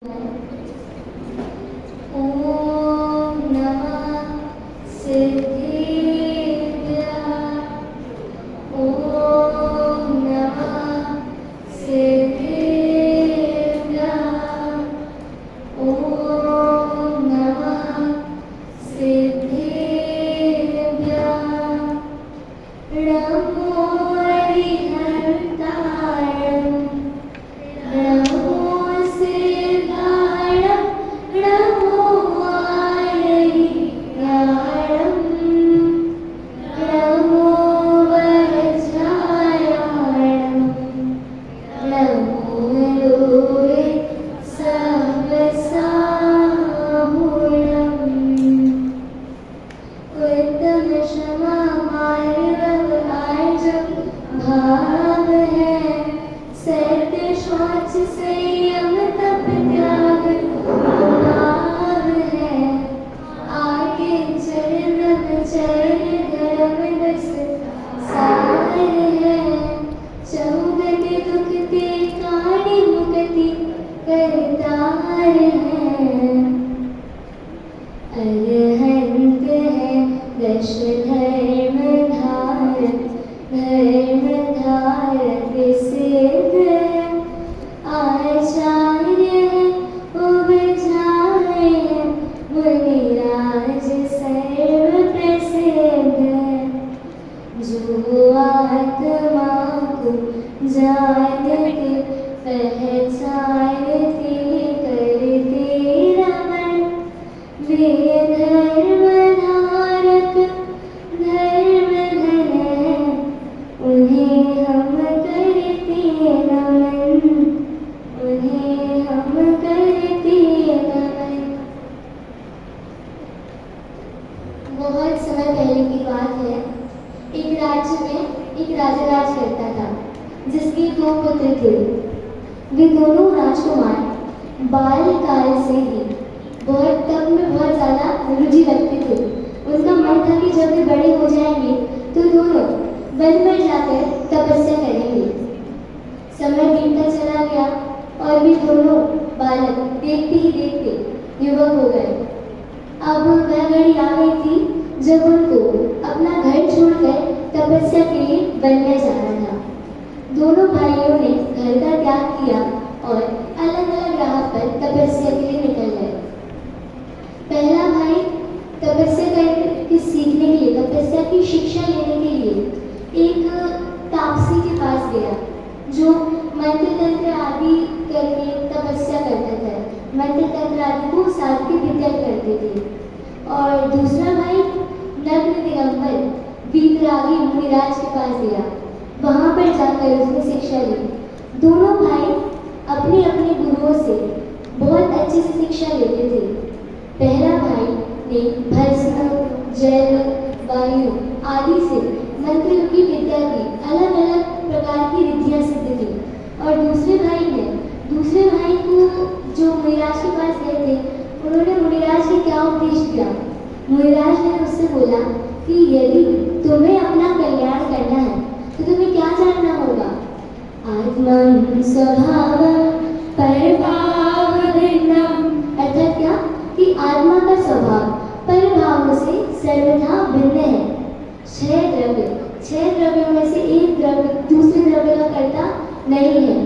ॐ नमः सिद्धेभ्यः। ॐ नमः सिद्धेभ्यः। ॐ नमः सिद्धेभ्यः। नमो हरिहरतारं नमो सिद्धारं नमो आयरियारं नमो वज्रायारं नमो लोहे सहस्राहुरम् उत्तम क्षमा मार्ग आर्जव भाव है सत्य शौच संयम तप त्याग भाव है आगे चरण धर्म दस सार है चौगति दुख ते काणी मुक्ति करतार है अरहंत है दश धर्म धारक सिद्ध आचार्य है उपजाए मुनिराज सर्व प्रसिद्ध जो आत्मा को जानते पहचानते करते रमण वे धर्म धारक धर्म धन है उन्हें हम करते नमन उन्हें हम करते नमन। बहुत समय पहले की बात है। एक राज्य में एक राजा राज करता था जिसके दो पुत्र थे। वे दोनों राजकुमार बाल्यकाल से ही बहुत तप में बहुत ज़्यादा रुचि रखते थे। उनका मन था कि जब वे बड़े हो जाएंगे तो दोनों वन में जाकर तपस्या करेंगे। समय बीतता चला गया और वे दोनों बालक देखते ही देखते युवक हो गए। अब वह घड़ी आ गई थी जब उनको अपना घर छोड़कर तपस्या के लिए वन में जाना था। दोनों भाइयों ने घर का त्याग किया और अलग अलग राह पर तपस्या के लिए निकल गए। पहला भाई तपस्या करके सीखने के लिए तपस्या की शिक्षा लेने के लिए एक तापसी के पास गया जो मंत्र तंत्र आदि करके तपस्या करता था। मंत्र तंत्र आदि को साधक विद्या करते थे। और दूसरा भाई नग्न दिगंबर वीतरागी मुनिराज के पास गया। वहाँ पर जाकर उसने शिक्षा ली। दोनों भाई अपने अपने गुरुओं से बहुत अच्छे से शिक्षा लेते थे। पहला भाई ने भस्म जल वायु आदि से मंत्र की विद्या की अलग अलग प्रकार की रिद्धियाँ सिद्ध की। और दूसरे भाई को जो मुनिराज के पास गए थे उन्होंने मुनिराज ने क्या उपदेश दिया। मुनिराज ने उससे बोला कि यदि तुम्हें अपना कल्याण करना है तो तुम्हें क्या जानना होगा। आत्मं स्वभावं परभाव भिन्नम, अर्थात क्या कि आत्मा का स्वभाव परभाव से सर्वथा भिन्न है। छह द्रव्यों में से एक द्रव्य दूसरे द्रव्य का कर्ता नहीं है।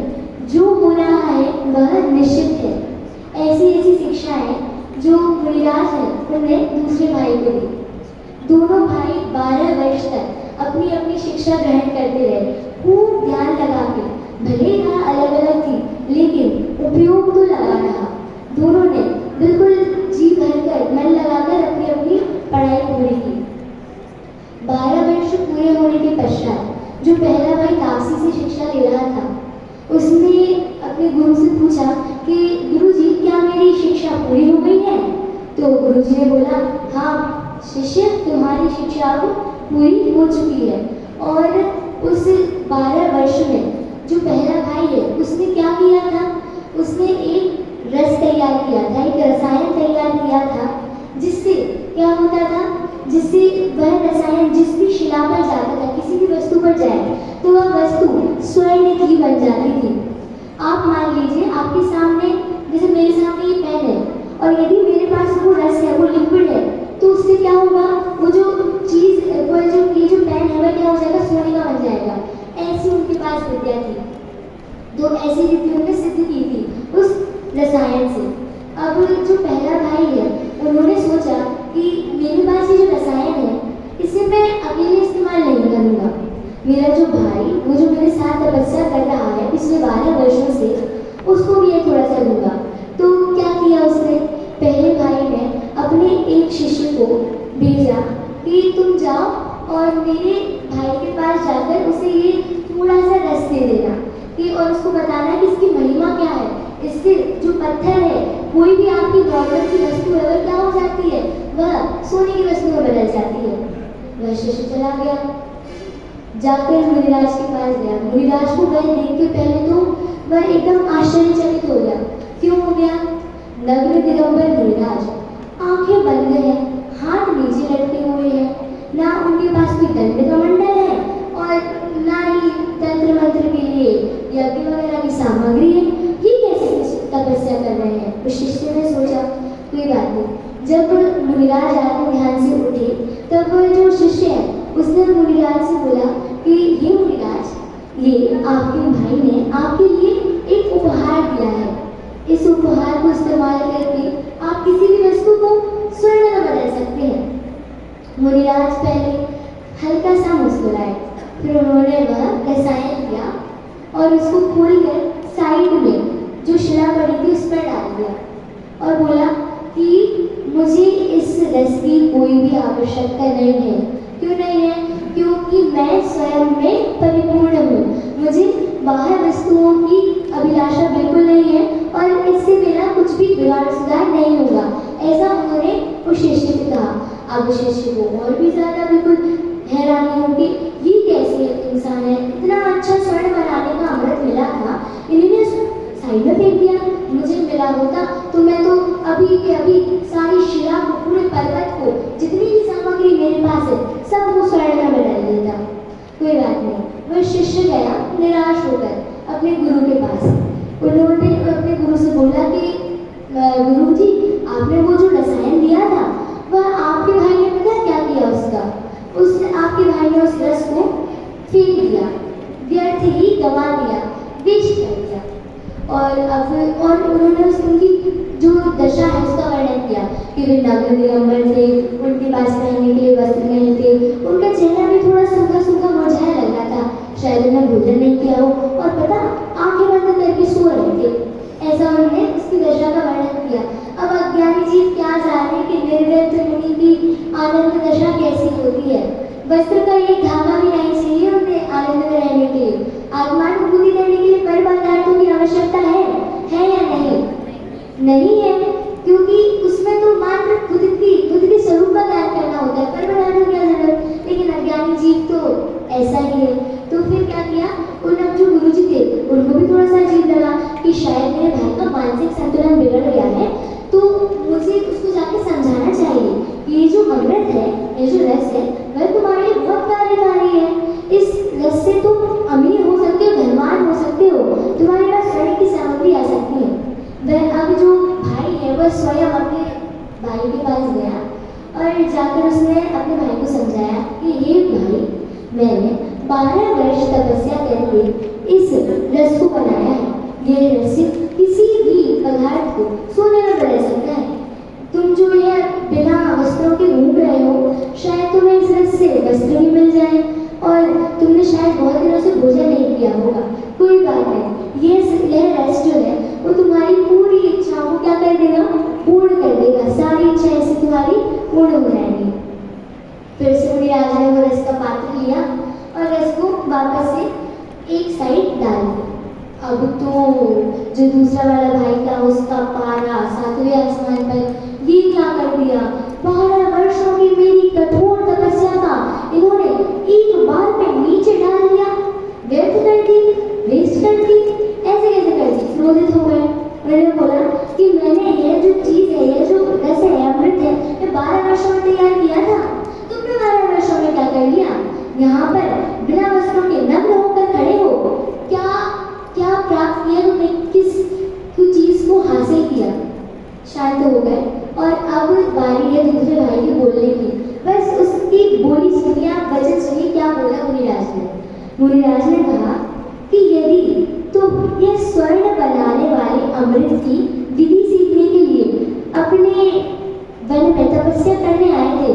जो हो रहा है वह निश्चित है। ऐसी शिक्षाएं जो मुनिराज है उन्हें दूसरे भाई को दी। दोनों भाई 12 वर्ष तक अपनी अपनी शिक्षा ग्रहण करते रहे, खूब ध्यान लगा के। भले ही राह अलग अलग थी लेकिन उपयोग तो लगा रहा। दोनों ने बिल्कुल जी भरकर मन लगाकर अपनी अपनी पढ़ाई पूरी की। 12 वर्ष पूरे होने के पश्चात जो पहला भाई तापसी से शिक्षा ले रहा था उसने अपने गुरु से पूछा कि गुरुजी क्या मेरी शिक्षा पूरी हो गई है। तो गुरुजी ने बोला हाँ शिष्य तुम्हारी शिक्षा अब पूरी हो चुकी है। और उस 12 वर्ष में जो पहला भाई है उसने क्या किया था, उसने एक रस तैयार किया था, एक रसायन तैयार किया था जिससे क्या होता था, जिससे वह रसायन जिस भी शिला पर जाता था, किसी भी वस्तु पर जाए तो वह वस्तु स्वर्ण की बन जाती थी। आप मान लीजिए आपके सामने, जैसे मेरे सामने ये पेन है और यदि मेरे पास वो रस है, वो लिक्विड है, तो उससे क्या होगा, वो जो चीज़, वो जो ये जो पेन है वह क्या हो जाएगा, सोने का बन जाएगा। ऐसी उनके पास विद्या थी, तो ऐसी विद्या उन्होंने सिद्ध की थी उस रसायन से। अब जो पहला भाई है उन्होंने सोचा कि मेरे पास ये जो रसायन है इसे मैं अकेले इस्तेमाल नहीं करूँगा, मेरा जो भाई, वो जो मेरे साथ तपस्या कर रहा है पिछले 12 वर्षों से, उसको भी ये थोड़ा सा दूंगा। तो क्या किया उसने, पहले भाई ने अपने एक शिष्य को भेजा कि तुम जाओ और मेरे भाई के पास जाकर उसे ये थोड़ा सा रस दे देना कि, और उसको बताना कि इसकी महिमा क्या है, इससे जो पत्थर है, कोई भी आपकी नॉर्मल की वस्तु है वह क्या हो जाती है, वह सोने की वस्तु में बदल जाती है। वह शिष्य चला गया, जाकर मुनिराज के पास गया। मुनिराज को वह देख के पहले तो वह एकदम आश्चर्यचकित हो गया। क्यों हो गया, नग्न दिगंबर मुनिराज, आंखें बंद है, हाथ नीचे लटके हुए हैं, ना उनके पास कोई दंड कमंडल है और ना ही तंत्र मंत्र के लिए यज्ञ वगैरह की सामग्री है, ये कैसे तपस्या कर रहे हैं। उस शिष्य ने सोचा कोई बात नहीं। जब मुनिराज आत्म ध्यान से उठे तब जो शिष्य है उसने मुनिराज से बोला कि ये मुनिराज, ये आपके भाई ने आपके लिए एक उपहार दिया है, इस उपहार को इस्तेमाल करके आप किसी भी वस्तु को स्वर्ण में बदल सकते हैं। मुनिराज पहले हल्का सा मुस्कुराए, फिर उन्होंने वह रसायन किया और उसको खोलकर साइड में जो शिला पड़ी थी उस पर डाल दिया और बोला कि मुझे इस रस की कोई भी आवश्यकता नहीं है। क्यों नहीं है, क्योंकि मैं स्वयं में परिपूर्ण हूँ, मुझे बाहर वस्तुओं की अभिलाषा बिल्कुल नहीं है और इससे मेरा कुछ भी बिगाड़ सुधार नहीं होगा। ऐसा उन्होंने उस शिष्य से कहा। अब शिष्य को और भी ज़्यादा बिल्कुल हैरानी होगी, ये कैसे इंसान है, इतना अच्छा स्वर्ण बनाने का अमृत मिला था, इन्होंने साइड में फेंक दिया। मुझे मिला होता तो मैं तो अभी के अभी सारी शिला को, पूरे पर्वत को, जितनी भी सामग्री मेरे पास है सब को स्वर्ण में बदल देता। कोई बात नहीं। वह शिष्य गया निराश होकर अपने गुरु के पास। उन्होंने अपने गुरु से बोला कि गुरु जी, आपने वो जो रसायन दिया था वह आपके भाई ने पता क्या किया उसका, उसने आपके भाई ने उस रस को फेंक दिया, व्यर्थ ही गवा दिया, वेस्ट कर दिया। और उन्होंने उनकी जो दशा है उसका वर्णन किया कि वे नग्न दिगंबर थे, उनके पास पहनने के लिए वस्त्र नहीं थे, उनका चेहरा भी थोड़ा सूखा सूखा मुरझाया लग रहा था, शायद उन्हें भोजन नहीं किया हो और पता आंखें बंद करके सो रहे थे। ऐसा उन्होंने उसकी दशा का वर्णन किया। अब अज्ञानी जीव क्या जाने कि निर्वृत्त मुनि की आनंद दशा कैसी होती है। वस्त्र का एक धागा भी नहीं चाहिए उन्हें आनंद में रहने के लिए, आत्मानुभूति करने के लिए पर पदार्थों की आवश्यकता है या नहीं? नहीं है, क्योंकि उसमें तो मात्र खुद के स्वरूप का त्याग करना होता है, पर पदार्थों की जरूरत। लेकिन अज्ञानी जीव तो ऐसा ही है। तो फिर क्या किया, उन जो गुरु जी थे उनको भी थोड़ा सा अजीब लगा कि शायद मेरे भाई का मानसिक संतुलन बिगड़ गया है, तो मुझे उसको जाके समझाना चाहिए कि ये जो अमृत है, ये जो रस है, वह तुम्हारे लिए बहुत कार्यकारी है। इस रस से तुम अमीर हो सकते हो, धनवान हो सकते हो, तुम्हारे पास स्वर्ण की सामग्री आ सकती है। वह अब जो भाई है वह स्वयं अपने भाई के पास गया और जाकर उसने अपने भाई को समझाया कि ये भाई, मैंने 12 वर्ष तपस्या करके इस रस को बनाया है। ये रस किसी भी पदार्थ को सोने में बदल सकता है। तुम जो है बिना वस्त्रों के घूम रहे हो, शायद तुम्हें इस रस से वस्त्र भी मिल जाए और तुमने शायद बहुत दिनों से भोजन नहीं किया होगा। कोई बात नहीं, यह रस जो है वो तुम्हारी पूरी इच्छाओं को क्या कर देगा, पूर्ण कर देगा। सारी इच्छाएं इससे तुम्हारी पूर्ण हो जाएंगी। फिर से मुनिराज ने वो रस का पात्र लिया और रस को वापस से एक साइड डाल दिया। अब तो जो दूसरा वाला भाई था उसका पारा 7वें आसमान पर। ये क्या कर दिया, 12 वर्षों की मेरी कठोर तपस्या का इन्होंने एक बार में नीचे डाल दिया, व्यर्थ कर दी, वेस्ट कर दी। ऐसे कैसे कर दी? क्रोधित हो गए। उन्होंने बोला कि मैंने यह जो चीज़ है, यह जो रस है, अमृत है, ये 12 वर्षों में तैयार किया था, तुमने 12 वर्षों में क्या कर लिया? यहाँ पर बिना वस्त्रों के नग्न होकर खड़े हो, क्या क्या प्राप्त किया तुमने? शांत हो गए और अब बारी है दूसरे भाई की बोलने की। बस उसकी बोली सुनिए, आप वचन सुनिए क्या बोला मुनिराज ने। मुनिराज ने कहा कि यदि तुम यह स्वर्ण बनाने वाले अमृत की विधि सीखने के लिए अपने वन में तपस्या करने आए थे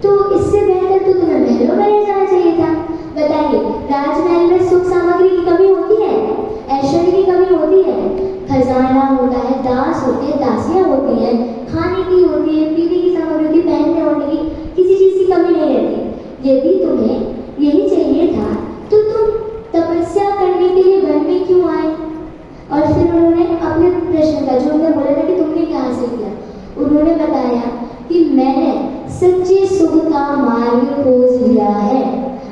तो इससे बेहतर तो तुम्हें महलों में रह जाना चाहिए था। बताइए, राजमहल में सुख सामग्री की कमी होती है, ऐश्वर्य की कमी होती है, खजाना होता है, दास होते हैं, दासियां होती हैं, खाने की होती है, पीने की सामग्री की, पहनने ओढ़ने की, किसी चीज की कमी नहीं रहती। यदि तुम्हें यही चाहिए था तो तुम तपस्या करने के लिए वन में क्यों आए? और फिर उन्होंने अपने प्रश्न का जो उन्होंने बोला था कि तुमने क्या हासिल किया, उन्होंने बताया कि मैंने सच्चे सुख का मार्ग खोज लिया है।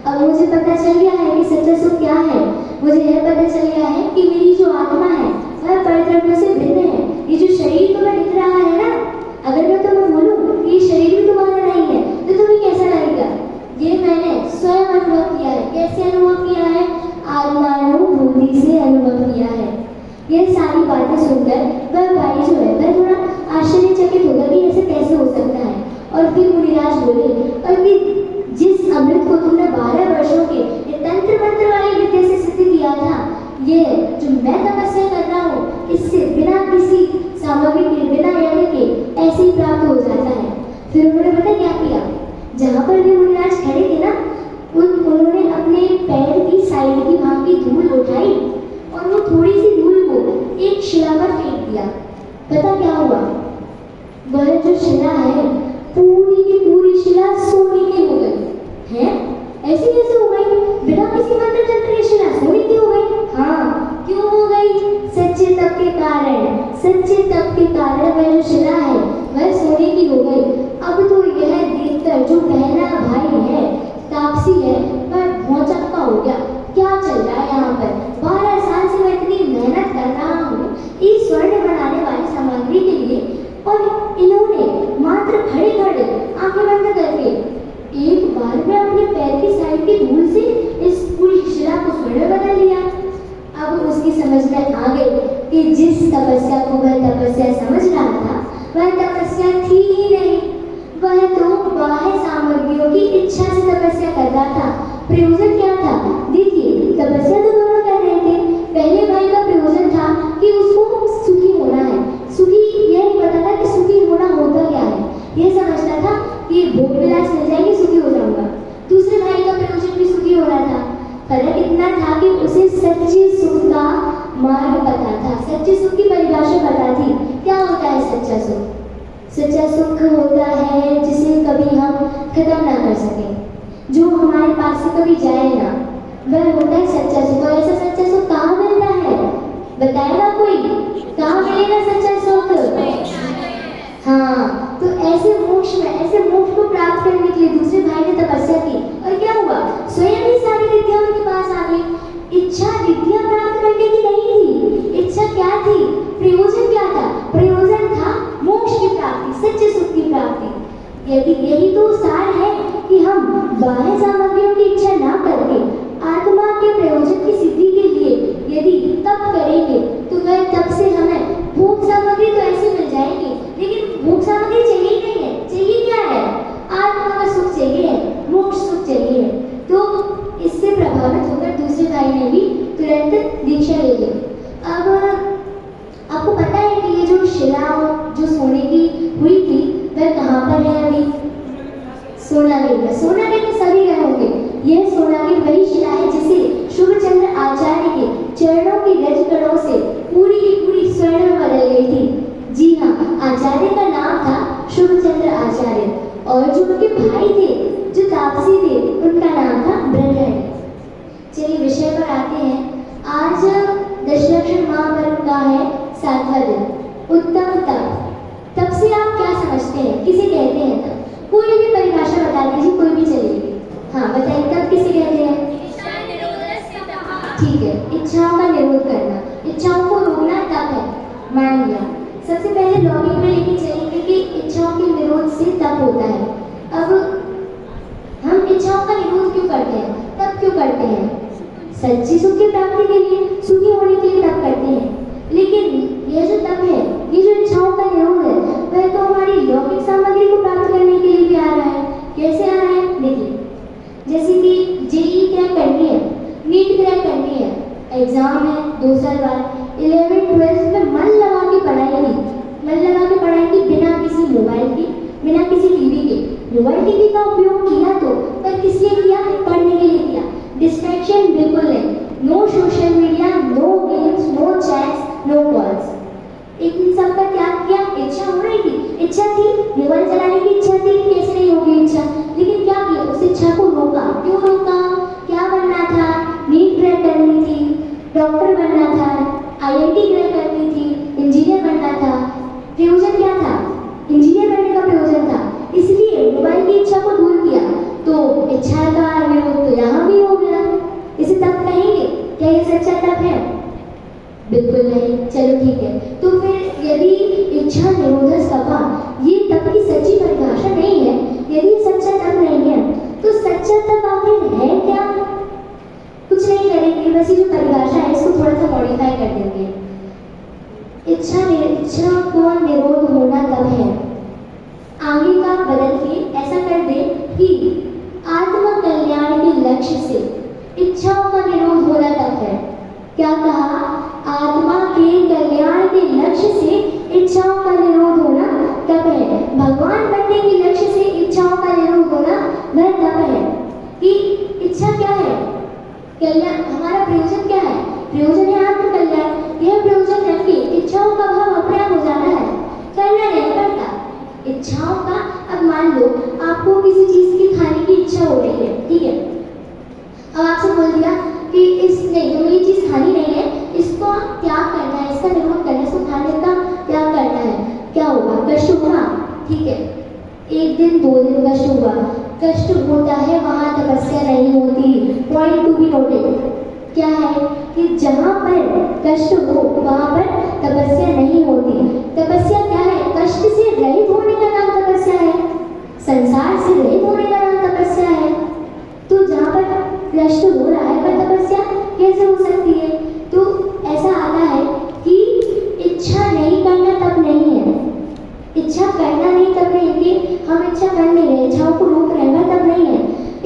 अब मुझे पता चल गया है कि सच्चा सुख क्या है। मुझे यह पता चल गया है कि मेरी जो आत्मा है वह परद्रव्यों से भिन्न है। ये जो शरीर तुम्हें दिख रहा है ना, अगर मैं तुम्हें बोलूं कि ये शरीर भी तुम्हारा नहीं है तो तुम्हें कैसा लगेगा? ये मैंने स्वयं अनुभव किया है। कैसे अनुभव किया है? आत्मानुभूति से अनुभव किया है। ये सारी बातें सुनकर वह भाई जो है वह थोड़ा आश्चर्यचकित होगा कि ऐसे कैसे हो सकता है। और फिर मुनिराज बोले, और कि जिस अमृत को तुमने 12 वर्षों के ये तंत्र मंत्र वाली विद्या से सिद्ध किया था, ये जो मैं तपस्या कर रहा हूँ इससे बिना किसी सामग्री के, बिना यज्ञ के ऐसे ही प्राप्त हो जाता है। फिर उन्होंने पता क्या किया? जहाँ पर भी मुनिराज खड़े थे ना, उन्होंने अपने पैर की साइड की वहाँ की धूल उठाई और वो थोड़ी सी धूल को एक शिला पर फेंक दिया। पता क्या हुआ? वह जो शिला है पूरी की पूरी शिला सोने की हो गई है। ऐसी कैसे हो गई? बिना किसी मंत्र तंत्र की शिला सोने की हो गई। हाँ, क्यों हो गई? सच्चे तप के कारण। सच्चे तप के कारण वह जो शिला है वह सोने की हो गई। अब तो यह देखकर जो पहला भाई है, तापसी है, वह भौचक्का हो गया। क्या चल रहा है यहाँ पर? 12 साल से मैं इतनी मेहनत कर रहा हूँ इस स्वर्ण बनाने वाली सामग्री के लिए, और इन्होंने मात्र खड़े खड़े आंखें बंद करके एक बार में अपने पैर की साइड की धूल से इस पूरी शिला को स्वर्ण बदल लिया। अब उसकी समझ में आ गई कि जिस तपस्या को वह तपस्या समझ रहा था वह तपस्या थी ही नहीं, वह तो बाह्य सामग्रियों की इच्छा से तपस्या कर रहा था। प्रयोजन क्या था? देखिए, तपस्या तो दोनों कर रहे थे। पहले भाई का प्रयोजन था कि उसको सुखी होना है। सुखी यह नहीं पता था कि सुखी होना होता क्या है, यह समझता था कि भोग विलास मिल जाएगी सुखी हो जाऊंगा। दूसरे भाई का प्रयोजन भी सुखी होना था। फर्क इतना था कि उसे सच्चे सुख का मार्ग पता था, सच्चे सुख की परिभाषा पता थी। क्या होता है सच्चा सुख? सच्चा सुख होता है जिसे कभी हम खत्म ना कर सकें, जो हमारे पास से कभी जाए ना, वह होता है सच्चा सुख। और ऐसा सच्चा सुख कहाँ मिलता है? बताएगा कोई? कहाँ मिलेगा सच्चा सुख? हाँ, तो ऐसे मोक्ष में, ऐसे मोक्ष को प्राप्त करने के लिए दूसरे भाई ने तपस्या की। और क्या हुआ? स्वयं ही सारी विद्या उनके पास आ गई। इच्छा विद्या प्राप्त करने की नहीं थी। इच्छा क्या थी? प्रयोजन क्या था? प्रयोजन था मोक्ष की प्राप्ति, सच्चे सुख की प्राप्ति। यदि यही तो सार है कि हम बाह्य सामग्रियों की इच्छा ना करके आत्मा के प्रयोजन की सिद्धि के लिए यदि तप करेंगे तो वह तप से हमें भोग सामग्री तो ऐसे मिल जाएगी, लेकिन भोग सामग्री चाहिए ही नहीं है। चाहिए क्या है? आत्मा का सुख चाहिए है, मोक्ष सुख चाहिए है। तो इससे प्रभावित होकर दूसरे भाई ने भी तुरंत दीक्षा ले ली। अब आपको पता है कि ये जो शिला जो सोने की हुई थी वह कहाँ पर है अभी? सोनागिर में। सोनागिर में सभी गए होंगे। यह सोनागिर वही शिला है जिसे शुभचंद्र आचार्य के चरणों की रजकणों से पूरी की पूरी स्वर्ण में बदल गई थी। जी हाँ, आचार्य का नाम था शुभचंद्र आचार्य, और जो उनके भाई थे, जो तापसी थे, उनका नाम था ब्रह्मण्य। चलिए विषय पर आते हैं। आज दशलक्षण महापर्व का है 7वां दिन, उत्तम तप। तप से आप क्या समझते हैं? किसे कहते हैं तप? कोई भी परिभाषा बता दीजिए, कोई भी चलेगी। हाँ बताइए, तप किसे कहते हैं? ठीक है, इच्छाओं का निरोध करना, इच्छाओं को रोकना तप है, मान लिया। सबसे पहले लॉजिक में लेके चलेंगे कि इच्छाओं के निरोध से तप होता है। अब हम इच्छाओं का निरोध क्यों करते हैं? तप क्यों करते हैं? सच्ची सुख की प्राप्ति के लिए, सुखी होने के लिए तप करते हैं। लेकिन यह जो तप है, ये जो इच्छाओं का निरोध है, मोबाइल टीवी का उपयोग किया तो, पर किस लिए किया? पढ़ने के लिए किया। डिस्ट्रैक्शन बिल्कुल नहीं, no social media, no games, no chats, no calls. इन सब का त्याग किया। इच्छा हो रही थी, इच्छा थी, मोबाइल चलाने की इच्छा थी, कैसे नहीं होगी इच्छा, लेकिन क्या किया? उस इच्छा को रोका। क्यों रोका? क्या बनना था? नीट क्रैक करनी थी, डॉक्टर बनना था, IIT क्रैक करनी थी, इंजीनियर बनना था। प्रयोजन क्या था? इंजीनियर बनने का प्रयोजन था, इसलिए मोबाइल की इच्छा को दूर किया। तो इच्छा का विरोध तो यहाँ भी हो गया। इसे तप कहेंगे? क्या ये सच्चा तप है? बिल्कुल नहीं। चलो ठीक है, तो फिर यदि इच्छा निरोधक तपा ये तप की सच्ची परिभाषा नहीं है, यदि सच्चा तप नहीं है, तो सच्चा तप आखिर है क्या? कुछ नहीं करेंगे, बस ये जो परिभाषा है इसको थोड़ा सा मॉडिफाई कर देंगे। इच्छा को निरोध होना तब है, आगे का बदल के ऐसा कर दे कि आत्म कल्याण के लक्ष्य से इच्छाओं का निरोध होना तब है। क्या कहा? आत्मा के कल्याण के लक्ष्य से इच्छाओं का निरोध होना तब है। भगवान बनने के लक्ष्य से इच्छाओं का निरोध होना वह तब है कि इच्छा क्या है? कल्याण। हमारा प्रयोजन क्या है? प्रयोजन है आत्म कल्याण। यह प्रयोजन रखिए, इच्छाओं का भाव अपने आप हो जाना है, करना नहीं पड़ता इच्छाओं का। अब मान लो आपको किसी चीज की खाने की इच्छा हो रही है, ठीक है, अब आपसे बोल दिया कि इस नहीं तुम्हें ये चीज खानी नहीं है, इसको त्याग करना है, इसका निरोध करना है, इसको खाने का त्याग करना है। क्या होगा? कष्ट होगा, ठीक है, 1 दिन 2 दिन कष्ट हुआ, कष्ट होता है, वहां तपस्या नहीं होती। पॉइंट टू बी नोटेड क्या है कि जहां पर कष्ट हो वहां पर तपस्या नहीं होती। तपस्या क्या है? कष्ट से रहित होने का नाम तपस्या है, संसार से रहित होने का नाम तपस्या है। तो जहां पर कष्ट हो रहा है पर तपस्या कैसे हो सकती है? तो ऐसा आता है कि इच्छा नहीं करना तब नहीं है, इच्छा करना नहीं तब नहीं कि हम इच्छा कर नहीं रहे, इच्छाओं को रोक रहे हैं तब नहीं है,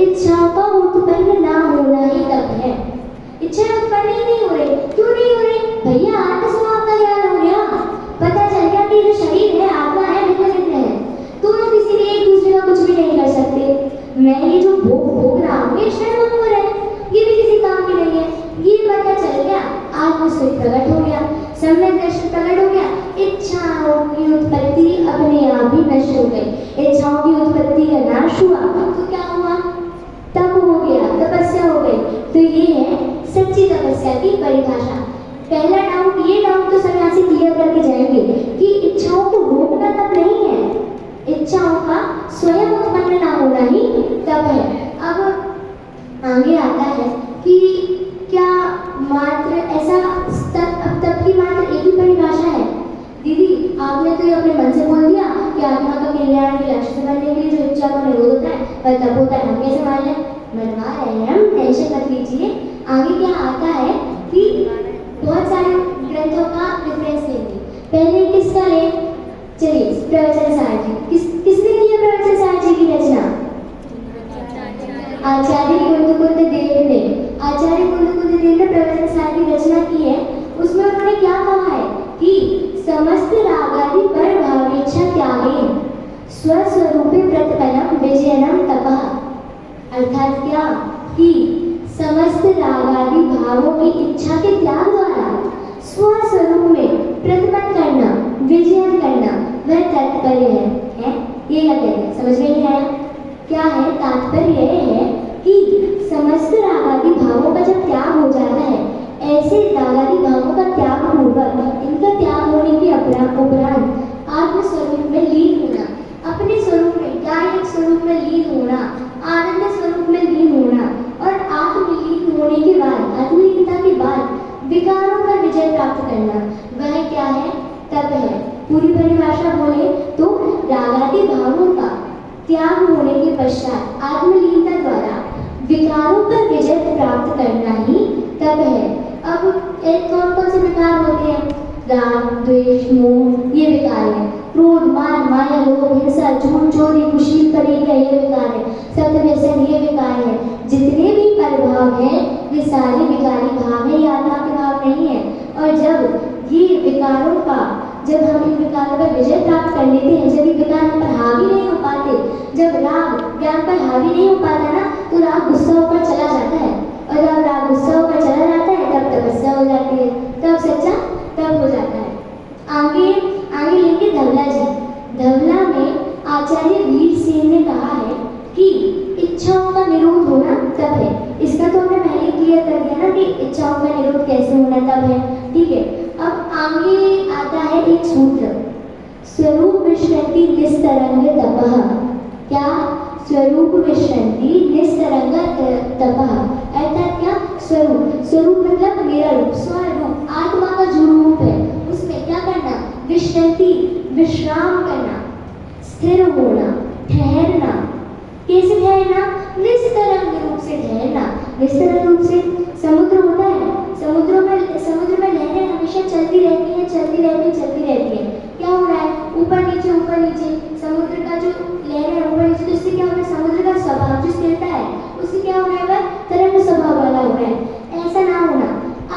इच्छाओं का उत्पन्न ना होना ही तब है। इच्छाएं उत्पन्न ही नहीं हो रही, क्यों नहीं हो रही? भैया आत्म स्वभाव का ज्ञान हो गया, पता चल गया कि जो शरीर है आत्मा है, विपरीत है, दोनों किसी ने एक दूसरे का कुछ भी नहीं कर सकते। मैं ये जो भोग रहा हूँ ये क्षण भंगुर है, ये भी किसी काम की नहीं है, ये पता चल गया, आत्मस्वरूप प्रकट हो गया, सम्यक दर्शन प्रकट हो गया। इच्छाओं की उत्पत्ति अपने आप ही नष्ट हो गई। इच्छाओं की उत्पत्ति का नाश हुआ तो क्या हुआ? तप हो गया, तपस्या हो गई। तो ये है सच्ची तपस्या की परिभाषा। पहला डाउट, ये डाउट तो सन्यासी क्लियर करके जाएंगे कि इच्छाओं को रोकना तब नहीं है, इच्छाओं का स्वयं उत्पन्न ना होना ही तब है। अब आगे आता है कि क्या मात्र ऐसा तब की मात्र एक ही परिभाषा है? दीदी आपने तो ये अपने मन से बोल दिया कि आत्मा का कल्याण के लक्ष्य से बनने के लिए जो इच्छा का निरोध होता है वह तब होता है, हम कैसे मान लें? मनवा रहे हैं हम, टेंशन मत लीजिए। आगे क्या आता है कि बहुत सारे ग्रंथों का रेफरेंस लेंगे। पहले किसका ले? चलिए प्रवचन सार जी। किसने किया प्रवचन सार जी की रचना? आचार्य कुंद देव ने। आचार्य कुंद देव ने प्रवचन सार की रचना की है। उसमें उन्होंने क्या कहा है कि समस्त रागादि पर भावेच्छा त्यागे स्वस्वरूपे प्रतिपलम विजयनम तपः। अर्थात क्या कि समस्त रागादि भावों की इच्छा के त्याग द्वारा स्वस्वरूप में प्रतिपन्न करना, विजयन करना वह तात्पर्य है? ये क्या कहते हैं? समझ में नहीं आया? क्या है तात्पर्य? यह है कि समस्त रागादि भावों का जब त्याग हो जाता है, ऐसे रागादि भावों का त्याग पूर्वक, इनका त्याग होने के उपरांत आत्मस्वरूप में लीन होना, अपने स्वरूप में, ज्ञान स्वरूप में लीन होना, आनंद स्वरूप में लीन होना, और आत्मलीन होने के बाद, आत्मलीनता के बाद विकारों पर विजय प्राप्त करना, वह क्या है? तप है। पूरी परिभाषा बोले तो रागादि भावों का त्याग होने के पश्चात आत्मलीनता द्वारा विकारों पर विजय प्राप्त करना ही तप है। अब कौन कौन से विकार होते हैं? राग, द्वेष, मोह, ये विकार है। क्रोध, मान, माया, लोभ, हिंसा, झूठ, चोरी, कुशील, परिग्रह, ये विकार है। सत्य, व्यसन, ये विकार है। जितने भी प्रभाव हैं वे सारे विकारी भाव हैं, ये आत्मा के भाव नहीं है। और जब ये विकारों का जब हम इन विकारों पर विजय प्राप्त कर लेते हैं, जब ये विकार हम पर हावी नहीं हो पाते, जब राग ज्ञान पर हावी नहीं हो पाता ना, तो राग गुस्सा होकर चला जाता है, और जब राग गुस्सा होकर चला जाता है तब तपस्या हो जाती है, तब सच्चा तब हो जाता है। आगे आगे लेंगे धवला जी। धवला में आचार्य वीर सेन ने कहा है कि इच्छाओं का निरोध होना तब है। इसका तो हमने पहले क्लियर कर दिया ना कि इच्छाओं का निरोध कैसे होना तब है, ठीक है। अब आगे आता है एक सूत्र, स्वरूप विश्रंति निस्तरंग तपः। क्या? स्वरूप विश्रंति निस्तरंग तपः, अर्थात क्या? स्वरूप, स्वरूप मतलब मेरा रूप, स्वरूप, आत्मा का जो रूप है उसमें क्या करना? विश्रंति, विश्राम करना, स्थिर होना, ठहरना। कैसे ठहरना? निस्तरंग रूप से ठहरना। निस्तरंग रूप से समुद्र होता है, समुद्र में लहरें हमेशा चलती रहती हैं, चलती रहती हैं। क्या हो रहा है? ऊपर नीचे समुद्र का जो लहरें हैं ऊपर नीचे, तो इससे क्या हो रहा है? समुद्र का स्वभाव जो स्थिरता है उससे क्या हो रहा है? वह तरंग स्वभाव वाला हो रहा है। ऐसा ना होना।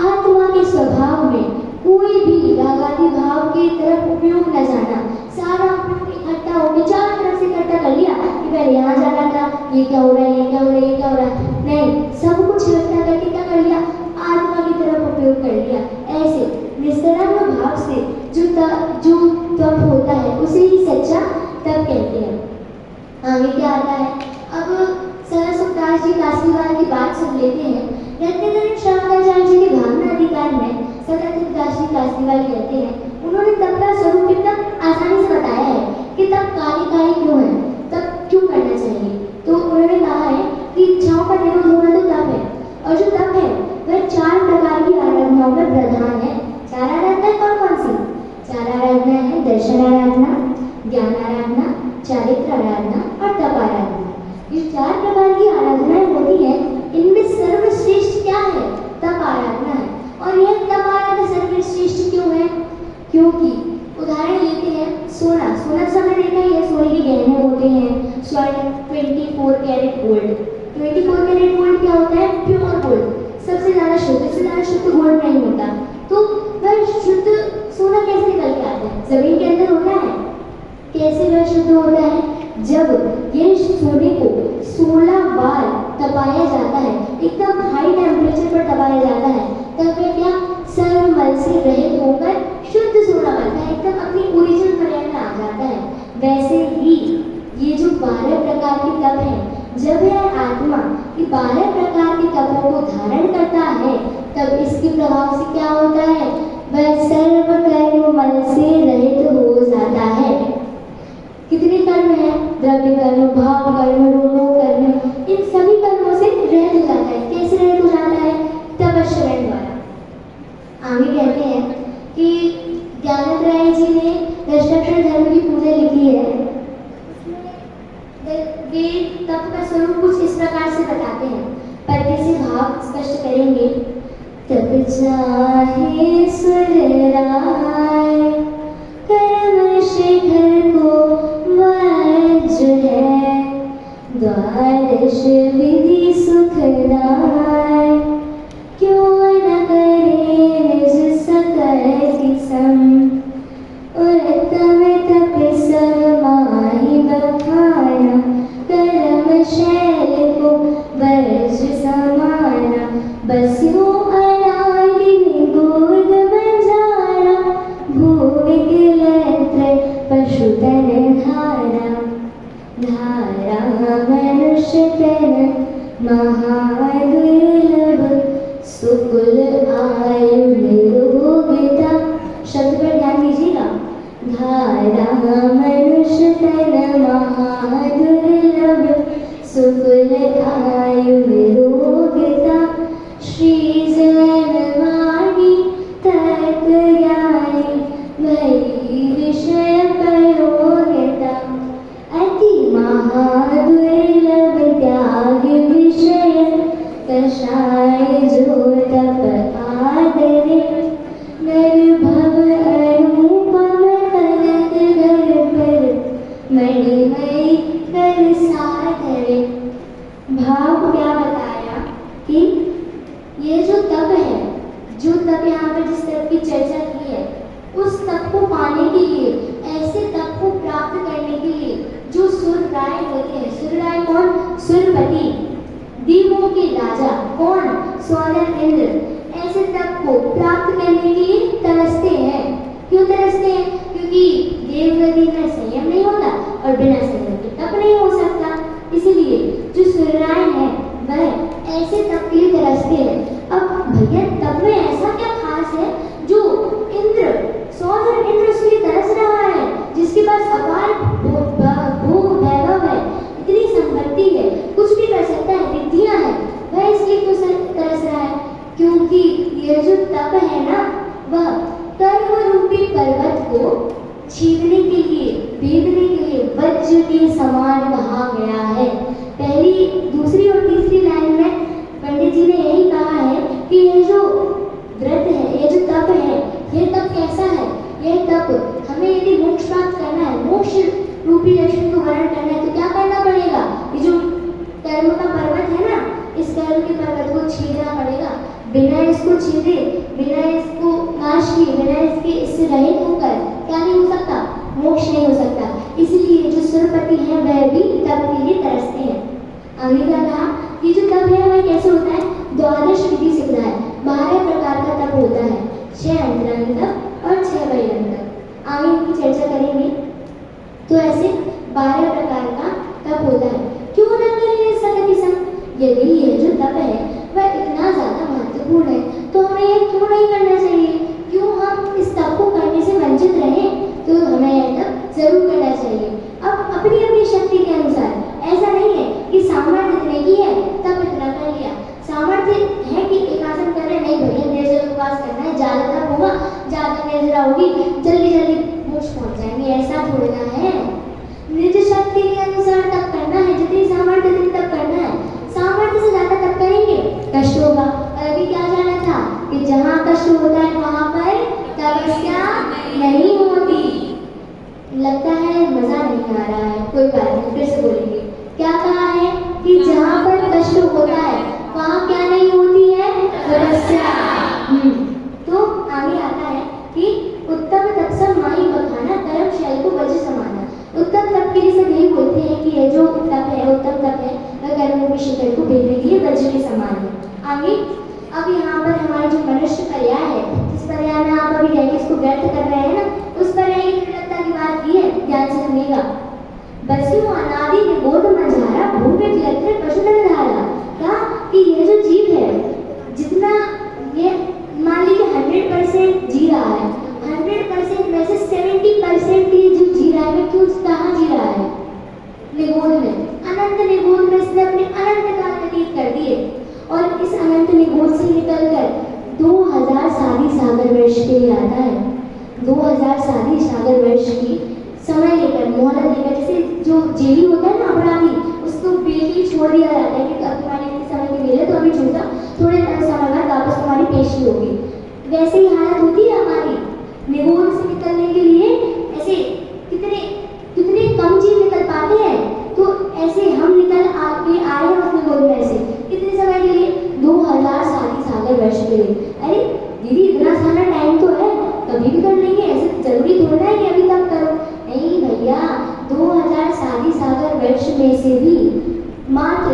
आत्मा के स्वभाव में कोई भी रागादि भाव की तरफ उपयोग न जाना। सारा उपयोग इकट्ठा होकर चारों तरफ से इकट्ठा कर लिया कि पहले यहाँ जाना था, ये क्या हो रहा है, ये क्या हो रहा है, ये क्या हो रहा है, नहीं, सब कुछ इकट्ठा करके क्या कर लिया? आत्मा की तरफ उपयोग कर लिया। ऐसे निस्तरंग भाव से जो तप होता है उसे ही सच्चा तप कहते हैं। आगे क्या आता है? अब सरस्वती जी काशीवाल की बात सुन लेते हैं। रत्नगण श्यामाचार्य जी के भावना अधिकार में सरस्वती जी काशीवाल कहते हैं, उन्होंने तप का स्वरूप कितना आसानी से बताया है कि तप कार्यकारी क्यों है, तप क्यों करना चाहिए। तो उन्होंने कहा है कि इच्छाओं का निरोध होना तो तप है, और जो तप है वह 4 प्रकार की आराधनाओं में प्रधान है। 4 आराधना कौन कौन सी? 4 आराधना है दर्शन आराधना, ज्ञान आराधना, चारित्र आराधना और तप आराधना। ये 4 प्रकार की आराधनाएं होती हैं, इनमें सर्वश्रेष्ठ क्या है? तप आराधना है। और यह तप आराधना सर्वश्रेष्ठ क्यों है? क्योंकि उदाहरण लेते हैं सोना। सोना समय देखा है, सोने के गहने होते हैं, स्वर्ण 24 कैरेट गोल्ड। 24 कैरेट गोल्ड क्या होता है? प्योर गोल्ड, सबसे ज़्यादा शुद्ध, इससे ज़्यादा शुद्ध गोल्ड नहीं होता। तो वह शुद्ध सोना कैसे निकल के आता है? जमीन के अंदर होता है। कैसे वह शुद्ध होता है? जब ये सोने को 16 बार तपाया जाता है, एकदम हाई टेम्परेचर पर तपाया जाता है, तब वह क्या? सर्वमल से रहित होकर शुद्ध सोना बनता है, एकदम अपनी ओरिजिनल पर्याय में आ जाता है। वैसे ही ये जो 12 प्रकार के तप हैं, जब यह आत्मा ये 12 प्रकार के तपों को धारण करता है, तब इसके प्रभाव से क्या होता है? वह सर्व कर्म मल से रहित हो जाता है। कितने कर्म हैं? द्रव्य कर्म, भाव कर्म, रोमो कर्म, इन सभी कर्मों से रहित हो जाता है। कैसे रहित हो जाता है? तपश्चरण द्वारा। आगे कहते हैं कि ज्ञानत्राय जी ने दशाक्षर धर्म की पूजा लिखी है। वे तप का स्वरूप कुछ इस प्रकार से बताते हैं, पढ़ने से भाव स्पष्ट करेंगे। तप चाहे सुर राय, कर्म शिखर को वज्र है, द्वादश विधि सुखदाय, क्यों न करे निज सकल किसम, उत्तम तप सब माहि बखाना, कर्म शैल को वज्र समाना, बस्यो अनादि निगूढ़ बंजारा, भूविकलत्र पशुतन धारा, धारा मनुष्य तन महादुर्लभ, सुकुल आयु निरोगिता। शब्द पर ध्यान दीजिएगा। धारा मनुष्य तन महादुर्लभ, सुकुल आयु निरोगिता, श्री जनवाणी तत्व ज्ञानी, भई विषय प्रयोगिता, अति महादुर्लभ त्याग विषय, कषाय जो तप आदरे, निर्भव अरूपम तनत घर पर, मणिमय कर सोलर इंद्र ऐसे तप को प्राप्त करने के लिए तरसते हैं। क्यों तरसते हैं? क्योंकि देवगति में संयम नहीं होता और बिना संयम के तप नहीं हो सकता। इसलिए जो सूर्यनारायण है वह ऐसे तप के लिए तरसते हैं। अब भैया तप में ऐसा क्या खास है जो इंद्र सोलर इंद्र उसके लिए तरस रहा है, जिसके पास अपार भोग वैभव है, इतनी संपत्ति है, कुछ भी कर सकता है, रिद्धियां है, वह इसलिए क्यों तरस रहा है? क्योंकि यह जो तप है ना वह कर्म रूपी पर्वत को छीनने के लिए, भेदने के लिए वज्र के समान कहा गया है। पहली, दूसरी और तीसरी लाइन में पंडित जी ने यही कहा है कि यह जो व्रत है, यह जो तप है, यह तप कैसा है? यह तप हमें यदि मोक्ष प्राप्त करना है, मोक्ष रूपी लक्ष्मी को वर्ण करना है, तो क्या करना पड़ेगा? ये जो कर्म का पर्वत है ना, इस कर्म के पर्वत को छीनना पड़ेगा। बिना इसको छीने, बिना इसको नाश किए, बिना इससे रहित होकर क्या नहीं हो सकता? मोक्ष नहीं हो सकता। इसलिए जो सुरपति है वह भी तप के लिए तरसते हैं। आगे क्या कहा कि जो तप है वह कैसे होता है? द्वादश विधि सिद्ध है। 12 प्रकार का तप होता है, 6 अंतरंग तप और 6 बहिरंग तप। आगे इनकी चर्चा करेंगे। तो ऐसे 12 प्रकार का तप होता है। क्यों न करें सकति संग? यदि यह जो तप है वह इतना ज्यादा महत्वपूर्ण है तो हमें यह क्यों नहीं करना चाहिए? क्यों हम इस तप को करने से वंचित रहें? तो हमें यह तप जरूर करना चाहिए। अब अपनी अपनी शक्ति के अनुसार, ऐसा नहीं है कि सामर्थ्य इतने की है तब इतना कर लिया। सामर्थ्य है कि एक आसन कर रहे, नहीं भैया निर्जल उपवास करना है, ज्यादा तप होगा, ज्यादा निर्जला होगी, जल्दी जल्दी मोक्ष पहुंच जाएंगे, ऐसा थोड़ी ना है। निज शक्ति के अनुसार तप करना है, जितनी सामर्थ्य उतनी तप करना है। सामर्थ्य से ज्यादा तप करेंगे कष्ट होगा। और अभी क्या जाना था कि जहाँ कष्ट होता है वहां पर तपस्या नहीं होती। लगता है मजा नहीं आ रहा है, कोई बात नहीं, फिर से बोलेंगे। क्या कहा है कि जहाँ पर कष्ट होता है वहाँ क्या नहीं होती है? तपस्या। तो आगे आता है कि उत्तम तपस्या माही बखाना, कर्म शैल को वज्र समाना। उत्तम तप के लिए सब यही बोलते हैं कि यह जो तप है, उत्तम तप है, वह कर्मों के शिखर को भेदने के लिए वज्र के समान है। आगे अब यहाँ पर हमारे जो मनुष्य पर्याय है, जिस पर्याय में आप अभी रह के इसको व्यर्थ कर रहे हैं ना, उस पर्याय की निर्लजता की बात की है, ध्यान से सुनिएगा। बसु अनादि निबोध मझारा भूमि लत्र पशुधन धारा। क्या कि यह जो जीव है, जितना ये मान लीजिए 100% जी रहा है, 100% में से 70% ये जो जी रहा है, क्यों कहाँ जी रहा है? निगोध में, अनंत निगोध में इसने अपने अनंत काल व्यतीत कर दिए। और इस अनंत निगोध से निकलकर 2000 शादी सागर वर्ष के लिए आता है। 2000 शादी सागर वर्ष की समय लेकर, मोहलत लेकर, जैसे जो जेली होता है ना अपराधी, उसको बिल्कुल छोड़ दिया जाता है कि अब तुम्हारे समय के लिए तो अभी छूटा, थोड़े समय बाद वापस तुम्हारी पेशी होगी। वैसे ही हालत होती है हमारी। निगोध से निकलने के लिए ऐसे कितने कितने कम जीव निकल पाते हैं, तो ऐसे हम निकल आए हैं उस निगोध में से कितने समय के लिए? 2000 शादी सागर वर्ष के लिए। अरे दीदी इतना सारा टाइम तो है, कभी भी कर लेंगे, ऐसे जरूरी थोड़ा है कि अभी तक करो। नहीं भैया, 2000 शादी सागर वर्ष में से भी मात्र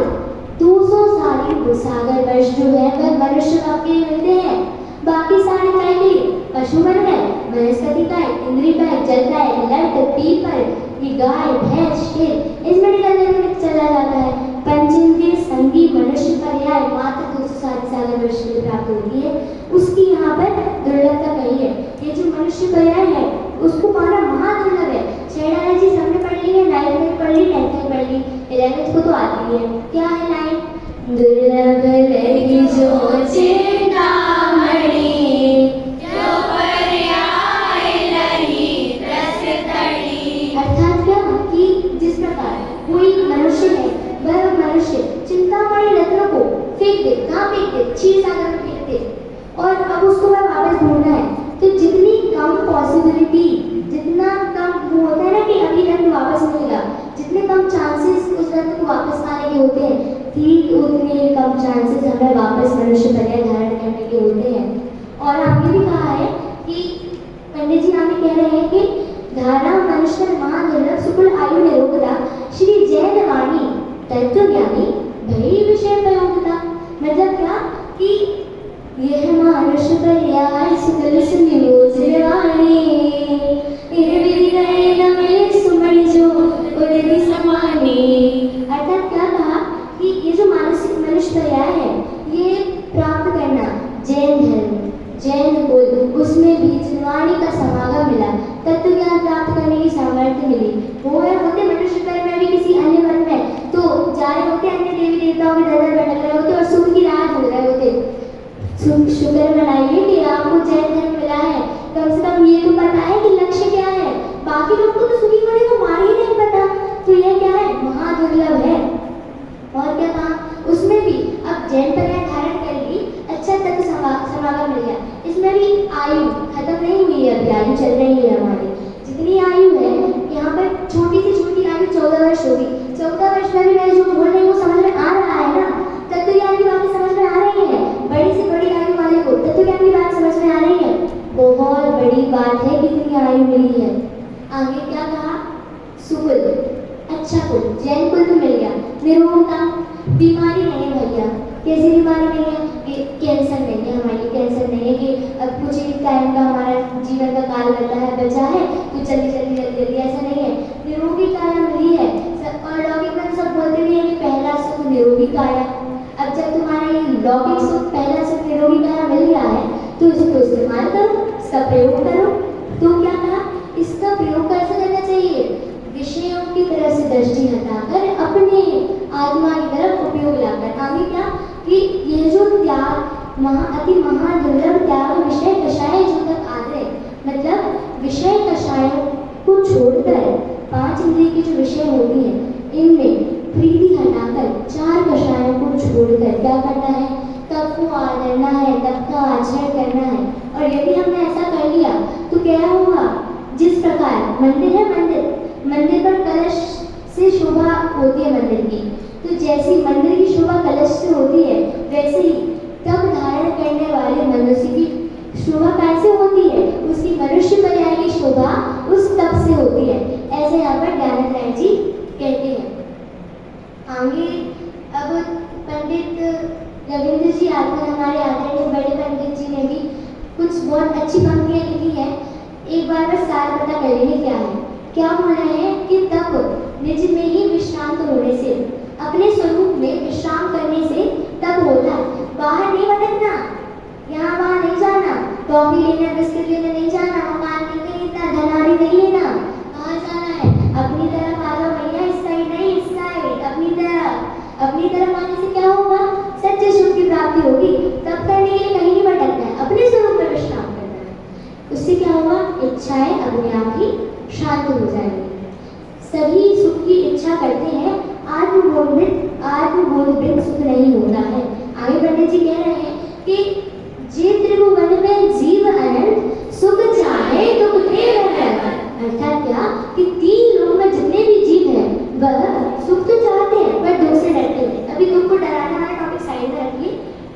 200 शादी सागर वर्ष जो है वह मनुष्य के मिलते हैं। बाकी सारे काय के लिए पशु बन गए, वनस्पति काय, इंद्रिय काय, जल काय, लट, पीपल, ये गाय, भैंस, शेर, इसमें निकलने में चला जाता है। पंचेंद्रिय संगी मनुष्य पर्याय मात्र 200 सागर वर्ष के लिए प्राप्त होती है। उसकी यहाँ पर दुर्लभता कही है। ये जो मनुष्य पर्याय है उसको पाना महादुर्लभ है। शेराना जी सबने पढ़ ली है, 9th में पढ़ ली, 10th में पढ़ ली, 11th को तो आती है। क्या है लाइन? दुर्लभ लगी जो चिंतामणि, जो पर्याय लही रस तड़ी। अर्थात क्या कि जिस प्रकार कोई मनुष्य है, वह मनुष्य चिंतामणि रत्न को फेंक दे, कहाँ फेंक दे? क्षीर सागर में फेंक दे, और अब उसको वह वापस ढूंढना है। तो जितनी कम पॉसिबिलिटी, जितना कम वो होता है ना कि अभी रत्न वापस मिलेगा, जितने कम चांसेस उस रत्न को वापस पाने के होते हैं, ठीक उतने कम चांसेस हमें वापस मनुष्य पर्याय धारण करने के होते हैं। और हमने भी कहा है कि पंडित जी हमें कह रहे हैं कि धारा मनुष्य महादुर्लभ सुकुल आयु निरोगता श्री जैन वाणी तत्व ज्ञानी भई विषय प्रयोगता। मतलब क्या कि यह मानुष पर्याय सुकल सुनियोजवाणी निर्विधि गए न मिले सुमणि जो उदधि समानी। अर्थात क्या कहा कि ये जो मानसिक मनुष्य पर्याय है ये प्राप्त करना जैन धर्म जैन कुल उसमें भी जिनवाणी का समागम मिला, तत्व ज्ञान प्राप्त करने की सामर्थ्य मिली। वो है होते मनुष्य कर्म में भी किसी अन्य मन में तो जा रहे होते, अन्य देवी देवताओं के दर भटक रहे होते और सुख की राह ढूंढ रहे होते। शुक्र मनाइए कि आपको जैन धर्म मिला है, कम से कम ये तो पता है कि लक्ष्य क्या है। बाकी लोग को तो सुखी पड़े तो मार ही नहीं पता, तो ये क्या है महादुर्लभ है। और क्या कहा उसमें भी अब जैन पर्याय धारण कर ली, अच्छा तत्व समागम मिल गया। इसमें भी आयु खत्म नहीं हुई है, अभी आयु चल रही है हमारी। जितनी आयु है यहाँ पर छोटी से छोटी आयु 14 वर्ष होगी। 14 वर्ष में भी मैं जो बोल रही हूँ समझ में आ रहा है ना, तत्व ज्ञान की बातें समझ में आ रही है। बड़ी से बड़ी आयु वाले को तत्व ज्ञान की बात समझ में आ रही है। बहुत बड़ी बात है कितनी आयु मिली है। आगे क्या कहा सुकुल अच्छा कुल जैन कुल तो मिल गया। निरोगता बीमारी नहीं है भैया, कैसी बीमारी नहीं है कि कैंसर नहीं है, हमारे कैंसर नहीं है कि अब कुछ ही टाइम का हमारा जीवन का काल रहता है बचा है तो जल्दी जल्दी जल्दी जल्दी ऐसा नहीं है। निरोगी काया मिली है और लौकिक में सब बोलते भी है कि पहला सुख निरोगी काया। अब जब तुम्हारा ये लौकिक सुख पहला सुख निरोगी काया मिल गया है तो इसको इस्तेमाल करो, इसका प्रयोग करो। तो क्या कहा इसका प्रयोग कैसे करना चाहिए, विषयों की तरफ से दृष्टि हटाकर अपने आत्मा की तरफ उपयोग लाकर। आगे क्या कि यह जो त्याग अति महादुर्लभ त्याग विषय कषाय जो तक आते, मतलब विषय कषायों को छोड़कर 5 इंद्रिय की जो विषय होती है इनमें प्रीति हटाकर 4 कषायों को छोड़कर क्या करना है, तब को आदरना है, तब का आचरण करना है। और यदि हमने ऐसा कर लिया तो क्या होगा, जिस प्रकार मंदिर है मंदिर पर कलश से शोभा होती है मंदिर की, तो जैसी मंदिर की शोभा कलश से होती है वैसे ही तप धारण करने वाले मनुष्य की शोभा कैसे होती है, उसकी मनुष्य पर्याय की शोभा उस तप से होती है। ऐसे यहाँ पर ज्ञानाचार्य जी कहते हैं। आगे अब पंडित रविंद्र जी आकर हमारे आदरणीय बड़े पंडित जी ने भी कुछ बहुत अच्छी पंक्तियाँ लिखी है। एक बार बस सार पता कर लेंगे क्या है। क्या बोल रहे हैं कि तप निज में ही विश्रांत होने से, अपने स्वरूप में विश्राम करने से तप होता है। बाहर नहीं भटकना, यहाँ वहाँ नहीं जाना, टॉफी लेने बिस्किट लेने नहीं जाना, मकान नहीं खरीदना, धनारी नहीं लेना। कहाँ जाना है, अपनी तरफ आ जाओ भैया, इस साइड नहीं इस साइड, अपनी तरफ आने से क्या होगा, सच्चे सुख की प्राप्ति होगी। तप करने के लिए कहीं नहीं भटकना है, अपने स्वरूप में विश्राम करना है। उससे क्या होगा, इच्छाएं अपने आप ही शांत हो जाएंगी। सभी सुख की इच्छा करते हैं, आत्मबोधवृत्त सुख नहीं होता है। आगे पंडित जी कह रहे हैं कि जे त्रिभुवन में जीव अनंत सुख चाहे दुख दे अनंत। अर्थात क्या कि 3 लोगों में जितने भी जीव हैं वह सुख तो चाहते हैं पर दुख से डरते हैं। अभी दुख को डराने वाला टॉपिक साइड में रखिए,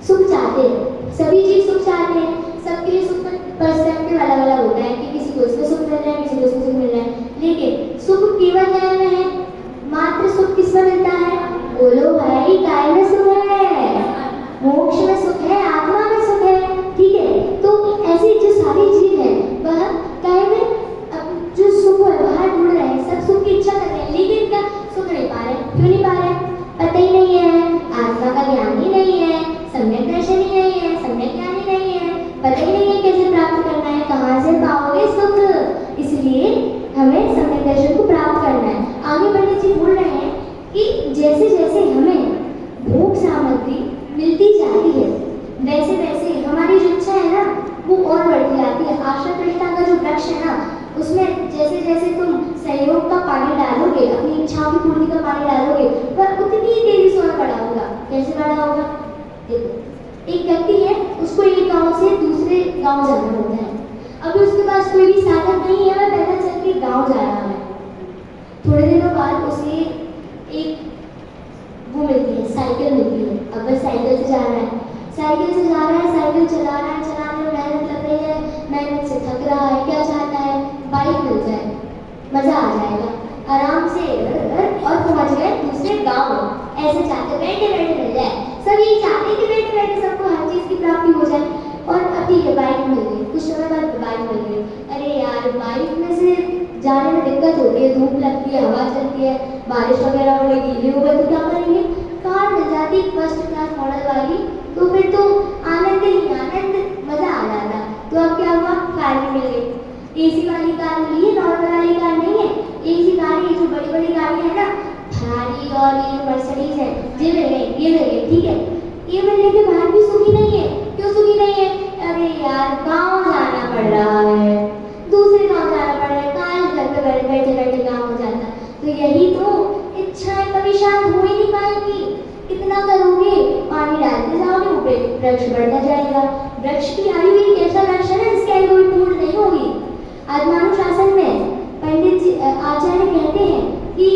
सुख चाहते हैं, सभी जीव सुख चाहते हैं। सबके लिए सुख पर्सपेक्टिव अलग अलग होता है कि किसी को इसमें सुख मिल रहा है, किसी को इसमें सुख मिल रहा है। लेकिन सुख केवल काय में है, मात्र सुख किसमें मिलता है, बोलो भाई, काय में सुख है, मोक्ष में सुख है, आत्मा में सुख है। ठीक है, तो ऐसी जो सारी जीव है वह काय में जो सुख है बाहर ढूंढ रहे हैं, सब सुख की इच्छा कर रहे हैं, लेकिन क्या सुख नहीं पा रहे। क्यों नहीं पा रहे, पता ही नहीं है, आत्मा का ज्ञान ही नहीं है, सम्यक दर्शन ही नहीं है, सम्यक ज्ञान ही नहीं है, पता ही नहीं है कैसे प्राप्त करना है, कहाँ से पाओगे सुख। इसलिए हमें सम्यक दर्शन को प्राप्त करना है। आगे पंडित जी बोल रहे हैं कि जैसे जैसे हमें भोग सामग्री मिलती जाती है वैसे वैसे हमारी जो इच्छा है ना वो और बढ़ती जाती है। आशा तृष्णा का जो वृक्ष है ना उसमें जैसे जैसे तुम सहयोग का पानी डालोगे, अपनी इच्छाओं की पूर्ति का पानी डालोगे, वह उतनी तेजी से और बड़ा होगा। कैसे बड़ा होगा, देखो एक व्यक्ति है, उसको एक गांव से दूसरे गांव जाना होता है। अभी उसके पास कोई भी साधन नहीं है, वह पैदल चल के गाँव जा रहा है। थोड़े दिनों बाद उसे एक वो मिलती है, साइकिल मिलती है। अब वह साइकिल से जा रहा है, साइकिल चला रहा है, चलाने में मेहनत लग रही है, मेहनत से थक रहा है। क्या चाहता है, बाइक मिल जाए, मजा आ जाएगा, आराम से और पहुंच गए दूसरे गांव। ऐसे चाहते बैठे बैठे मिल जाए, सब यही चाहते हैं कि बैठे बैठे सबको हर चीज़ की प्राप्ति हो जाए। और अब ठीक है, बाइक मिल गई, कुछ समय बाद बाइक मिल गई, अरे यार बाइक में से जाने में दिक्कत होती है, धूप लगती है, हवा चलती है, बारिश वगैरह हो गई, गीले हो गए तो क्या करेंगे? कार मिल जाती फर्स्ट क्लास मॉडल वाली, तो फिर तो आनंद ही आनंद, मज़ा आ जाता। तो अब क्या हुआ, कार भी मिल गई। एसी वाली कार मिली है, नॉर्मल वाली कार नहीं है। एसी कार, ये जो बड़ी बड़ी गाड़ियाँ है ना, फरारी और ये मर्सिडीज है, ये मिल गई, ये मिल गई, ठीक है। ये मिलने के बाद भी सुखी नहीं है। क्यों सुखी नहीं है? अरे यार गाँव जाना पड़ रहा है, दूसरे गाँव जाना पड़ रहा है, कहाँ घर पे बैठे बैठे गाँव हो जाता। तो यही तो, इच्छाएं कभी शांत हो ही नहीं पाएंगी। कितना करोगे, पानी डालते जाओगे, ऊपर वृक्ष बढ़ता जाएगा। वृक्ष की आयु एक ऐसा वृक्ष है ना जिसकी आयु कभी पूर्ण नहीं होगी। आत्मानुशासन में पंडित जी आचार्य कहते हैं कि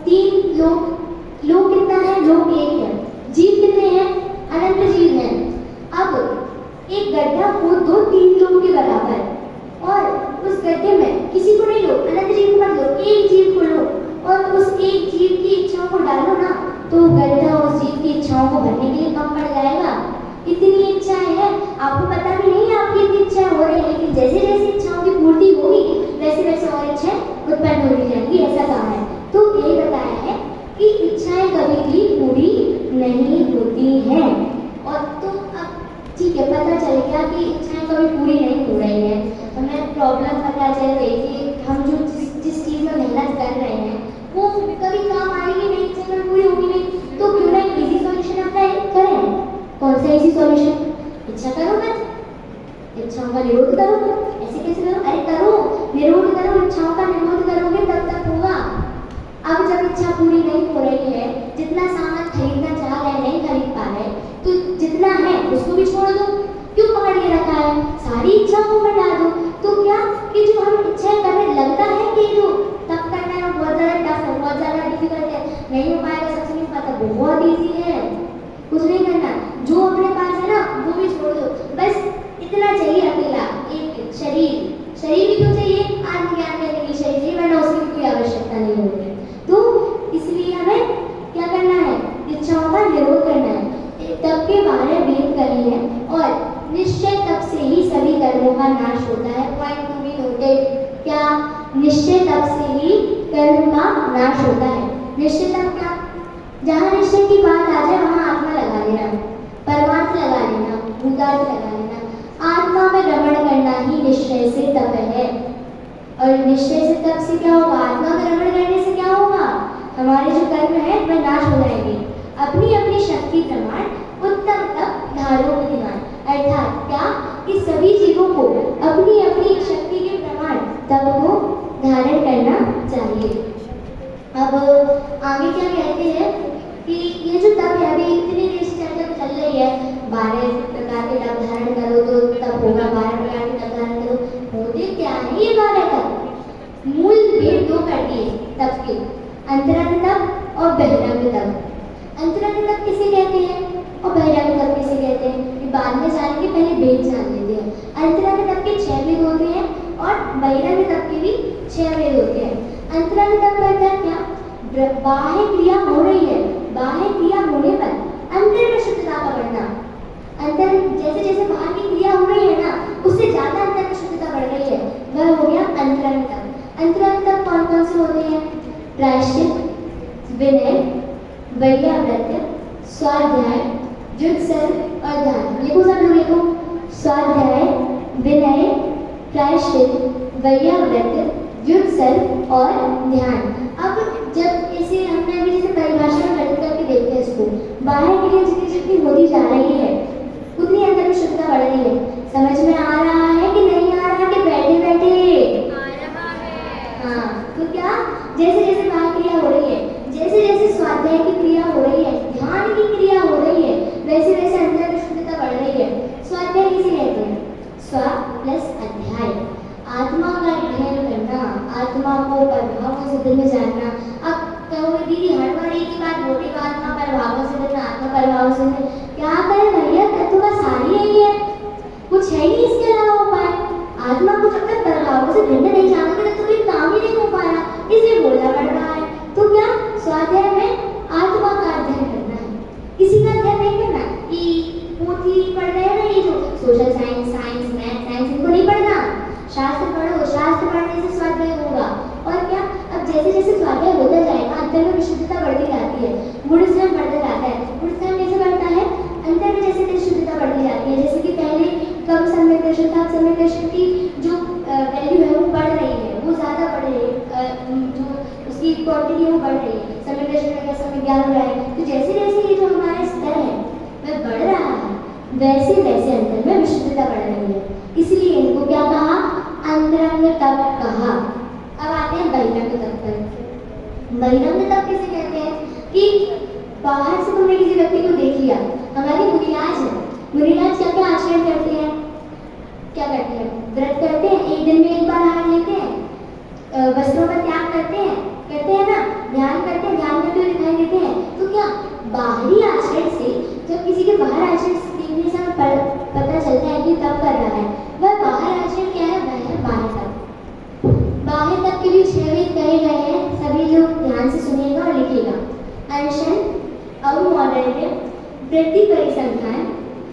3 लोग कितना है? लोग 1 है। जीव कितने हैं? अनंत जीव हैं। अब एक गड्ढा खोद दो 3 लोग के बराबर, और उस गड्ढे में किसी को नहीं लो, अनंत जीव को मत लो, एक जीव को लो, और उस एक जीव की इच्छाओं को डालो ना, तो गड्ढा उस जीव की इच्छाओं को भरने के लिए कम पड़ जाएगा। इतनी इच्छाएं हैं, आपको पता भी नहीं है आपकी इतनी इच्छाएं हो रही है, लेकिन जैसे जैसे इच्छाओं की पूर्ति होगी वैसे वैसे और इच्छाएं उत्पन्न होती जाएंगी, ऐसा कहा है। तो यही बताया है कि इच्छाएं कभी भी पूरी नहीं होती हैं। और तो अब ठीक है, पता चल गया कि इच्छाएं कभी पूरी नहीं हो रही है, हमें प्रॉब्लम पता चल गई कि हम जो जिस चीज़ में मेहनत कर रहे हैं वो कभी काम आएगी नहीं, इच्छा कभी पूरी होगी नहीं, तो क्यों ना इजी सॉल्यूशन अप्लाई करें। कौन सा इजी सॉल्यूशन? इच्छा करो मत, इच्छाओं का निरोध करो। ऐसे कैसे करो? अरे करो, निरोध करो, इच्छाओं का निरोध करोगे तब तक होगा। अब जब इच्छा पूरी नहीं हो रही है, जितना सामान खरीदना चाह रहे हैं नहीं खरीद पा रहे, तो जितना है उसको भी छोड़ दो। क्यों पकड़ के रखा है? सारी इच्छाओं को हटा दो। तो क्या कि जो हम इच्छाएं करने लगता है कि जो तब करना है बहुत ज़्यादा टफ है, बहुत ज़्यादा डिफिकल्ट है, नहीं हो पाएगा, सबसे नहीं पता, बहुत ईजी है, कुछ नहीं करना। जो अपने पास है ना वो भी छोड़ दो, बस इतना चाहिए अकेला, एक शरीर भी क्यों चाहिए? आत्मज्ञान करने के लिए शरीर चाहिए, वरना उसकी कोई आवश्यकता नहीं होगी। तो इसलिए हमें क्या करना है? इच्छाओं का निरोध करना है। तप के 12 भेद करे हैं, और निश्चय तप से ही सभी कर्मों का नाश होता है। Point to be noted. क्या? निश्चय तप से ही कर्म का नाश होता है। निश्चय तप क्या? जहाँ निश्चय की बात आ जाए वहाँ आत्मा लगा लेना, परमार्थ लगा लेना, भूतार्थ लगा लेना। आत्मा में रमण करना ही निश्चय से तप है। और निश्चय से तप से क्या होगा? आत्मा में रमण करने से क्या होगा? हमारे जो कर्म है वह नाश हो जाएंगे। अपनी अपनी शक्ति प्रमाण उत्तम तप धारो बुद्धिमान। अर्थात क्या कि सभी जीवों को अपनी अपनी शक्ति के प्रमाण तप को धारण करना चाहिए। अब आगे क्या कहते हैं कि ये जो तप है, अभी इतनी देर से चर्चा चल रही है, 12 प्रकार के तप धारण करो तो तप होगा, 12 प्रकार के तप धारण करो। होते क्या है ये 12 तप? मूल भेद 2 कर दिए तप के, अंतरंग तप और बहिरंग तप। अंतरंग तप किसे कहते हैं और बहिरंग तप किसे कहते हैं, ये बाद में जानेंगे, पहले भेद जान लेते हैं। अंतरंग तप के 6 भेद होते हैं और बहिरंग तप के भी 6 भेद होते हैं। अंतरंग तप करता है क्या? बाह्य क्रिया हो रही है, बाह्य क्रिया होने पर अंतर में शुद्धता का बढ़ना। अंतर जैसे जैसे बाहर की क्रिया हो रही है ना, उससे ज्यादा अंतर में शुद्धता बढ़ रही है, वह हो गया अंतरंग तप। अंतरंग तप कौन कौन से होते हैं? प्रायश्चित, विनय, वैयाव्रत, स्वाध्याय, जुत्सर और ध्यान। लिखो सब लोग, लिखो। स्वाध्याय, विनय, प्रायश्चित, वैयाव्रत, जुत्सर और ध्यान। अब जब इसे हमने अभी जैसे परिभाषा गणित करके देखते हैं इसको, बाहर क्रिया जितनी जितनी होती जा रही है उतनी अंदर में शुद्धता बढ़ रही है। समझ में आ रहा है कि नहीं आ रहा? कि बैठे बैठे आ रहा है? हाँ, तो क्या जैसे जैसे बाहर क्रिया हो रही है, जैसे जैसे स्वाध्याय की क्रिया हो रही है, ध्यान की क्रिया हो रही है, वैसे वैसे अंदर में शुद्धता बढ़ रही है। स्वाध्याय किसे कहते हैं? स्व प्लस अध्याय, आत्मा का अध्ययन करना, आत्मा को प्रभावों से दिन में जानना। अब कहोगे दीदी हर बार एक ही बात बोली, आत्मा प्रभावों से दिन, आत्मा प्रभावों से दिन। क्या करें भैया, तत्व का सारी यही है, कुछ है नहीं इसके अलावा उपाय। आत्मा को जब तक प्रभावों से भिन्न नहीं जानोगे तो कोई काम ही नहीं हो पाएगा, इसलिए बोलना पड़ रहा है। तो क्या स्वाध्याय में आत्मा का अध्ययन करना है, क्वांटिटी वो बढ़ रही है, समय 10 हो गया, समय 11 हो रहा है। तो जैसे जैसे ये जो हमारा स्तर है वह बढ़ रहा है, वैसे वैसे अंतर में विशुद्धता बढ़ रही है। इसलिए इनको क्या कहा? अंतरंग तप कहा। अब आते हैं बहिरंग तप पर। बहिरंग तप किसे कहते हैं? कि बाहर से तुमने किसी व्यक्ति को देख लिया, हमारी मुनिराज है, मुनिराज क्या क्या आचरण करते हैं? क्या करते हैं? व्रत करते हैं, एक दिन में एक बार आहार लेते हैं, वस्त्रों का त्याग करते हैं ना, ध्यान करते हैं, ध्यान करते हुए दिखाई देते हैं। तो क्या बाहरी आचरण से, जब किसी के बाहर आचरण से देखने से हमें पता चलता है कि तप कर रहा है, वह बाहर आचरण क्या है? वह है बाह्य तप। बाह्य तप के भी 6 वेद कहे गए हैं, सभी लोग ध्यान से सुनिएगा और लिखिएगा। अनशन, अवमौदर्य, वृत्ति परिसंख्यान,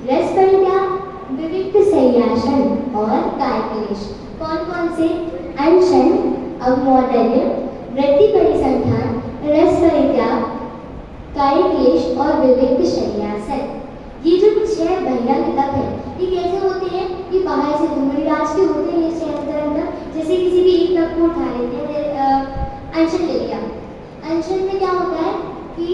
रस परित्याग, विविक्त संयासन और काय क्लेश। कौन कौन से? अनशन, अवमौदर्य, वृत्ति परिसंख्यान, रस परित्याग, काय क्लेश और विविक्त संयासन। ये जो 6 बहिरंग तप है, ये कैसे होते हैं? ये बाहर से मुनिराज के होते हैं। ये 6 अंतरंग तप, जैसे किसी भी एक तप को उठा लेते हैं, अनशन ले लिया। अनशन में क्या होता है कि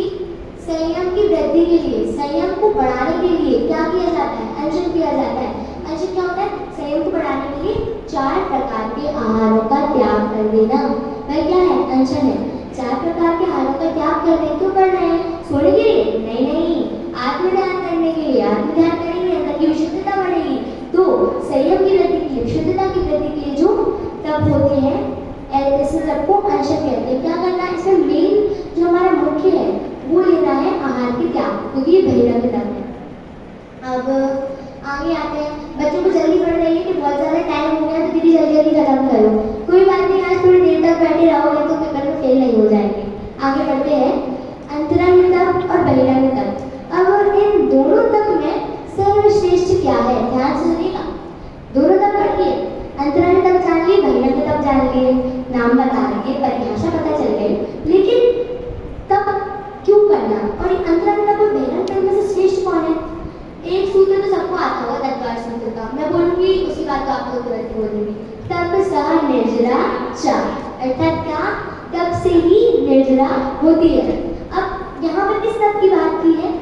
संयम की वृद्धि के लिए, संयम को बढ़ाने के लिए क्या किया जाता है? अनशन किया जाता है। अनशन क्या होता है? संयम को बढ़ाने के लिए 4 प्रकार के आहारों का त्याग कर देना। वह क्या है? अनशन है। 4 प्रकार के आहारों का त्याग कर रहे, क्यों कर रहे हैं? सोने के लिए? नहीं, आत्मध्यान करने के लिए। आत्मध्यान करेंगे अंदर की विशुद्धता बढ़ेगी। तो संयम की वृद्धि के लिए, विशुद्धता की वृद्धि के लिए जो तप होते हैं, इस तप को अनशन कहते हैं। क्या करना है? इसमें मेन जो हमारा मुख्य है वो लेना है आहार के त्याग, क्योंकि ये बहिरंग तप है। अब आगे आते हैं। बच्चों को जल्दी पढ़ रही है कि बहुत ज़्यादा टाइम हो गया, तो दीदी जल्दी जल्दी खत्म करो। कोई बात नहीं, आज थोड़ी देर तक बैठे रहोगे तो पेपर में फेल नहीं हो जाएंगे। आगे बढ़ते हैं। अंतरंग तप और बहिरंग तप। अब इन दोनों तप में सर्वश्रेष्ठ क्या है? ध्यान से सुनिएगा। दोनों तप पढ़िए, अंतरंग तप जान लिए, बहिरंग तप जान लिए, नाम बता दिए, परिभाषा पता चल गई, लेकिन तप क्यों करना? और अंतरंग तप और बहिरंग तप में से श्रेष्ठ कौन है? एक सूत्र तो सबको आता होगा, तत्वार सूत्र का। मैं बोलूंगी, उसी बात को आप लोग तुरंत बोलेंगे। तप सह निर्जरा च, अर्थात क्या? तप से ही निर्जरा होती है। अब यहाँ पर किस तप की बात की है?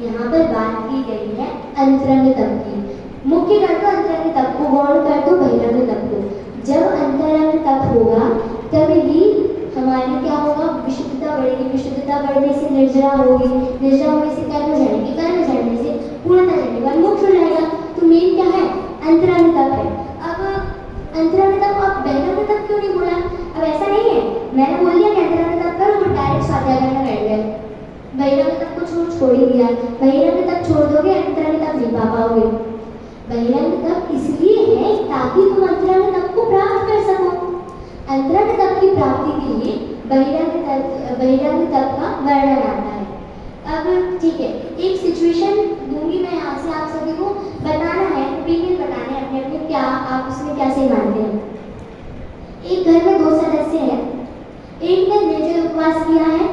यहाँ पर बात की गई है अंतरंग तप की। मुख्य कर दो अंतरंग तप को, गौण कर दो बहिरंग तप को। जब अंतरंग तप होगा तब ही हमारी क्या होगा? विशुद्धता बढ़ेगी। विशुद्धता बढ़ने से निर्जरा होगी, निर्जरा होने से कर्म झड़ेगी, कर्म झड़ने से पूर्णता झड़ेगी, मोक्ष हो जाएगा। तो मेन क्या है? अंतरंग तप है। अब अंतरंग तप, अब बहिरंग तप क्यों नहीं बोला? अब ऐसा नहीं है मैंने बोल दिया कि अंतरंग तप करो, वो डायरेक्ट स्वाध्याय करने बैठ गए, बहिरंग तप को छोड़ ही दिया। बहिरंग तप छोड़ दोगे, अंतरंग तप नहीं पा पाओगे। बहिरंग तप इसलिए है ताकि तुम अंतरंग तप को प्राप्त कर सको। अंतरंग तप की प्राप्ति के लिए बहिरंग तप का वर्णन आता है। अब ठीक है, एक सिचुएशन दूंगी मैं यहाँ से, आप सभी को बताना है, ओपिनियन बताने हैं अपने अपने, क्या आप उसमें क्या सही मानते हैं। एक घर में 2 सदस्य हैं। एक ने निर्जल उपवास किया है,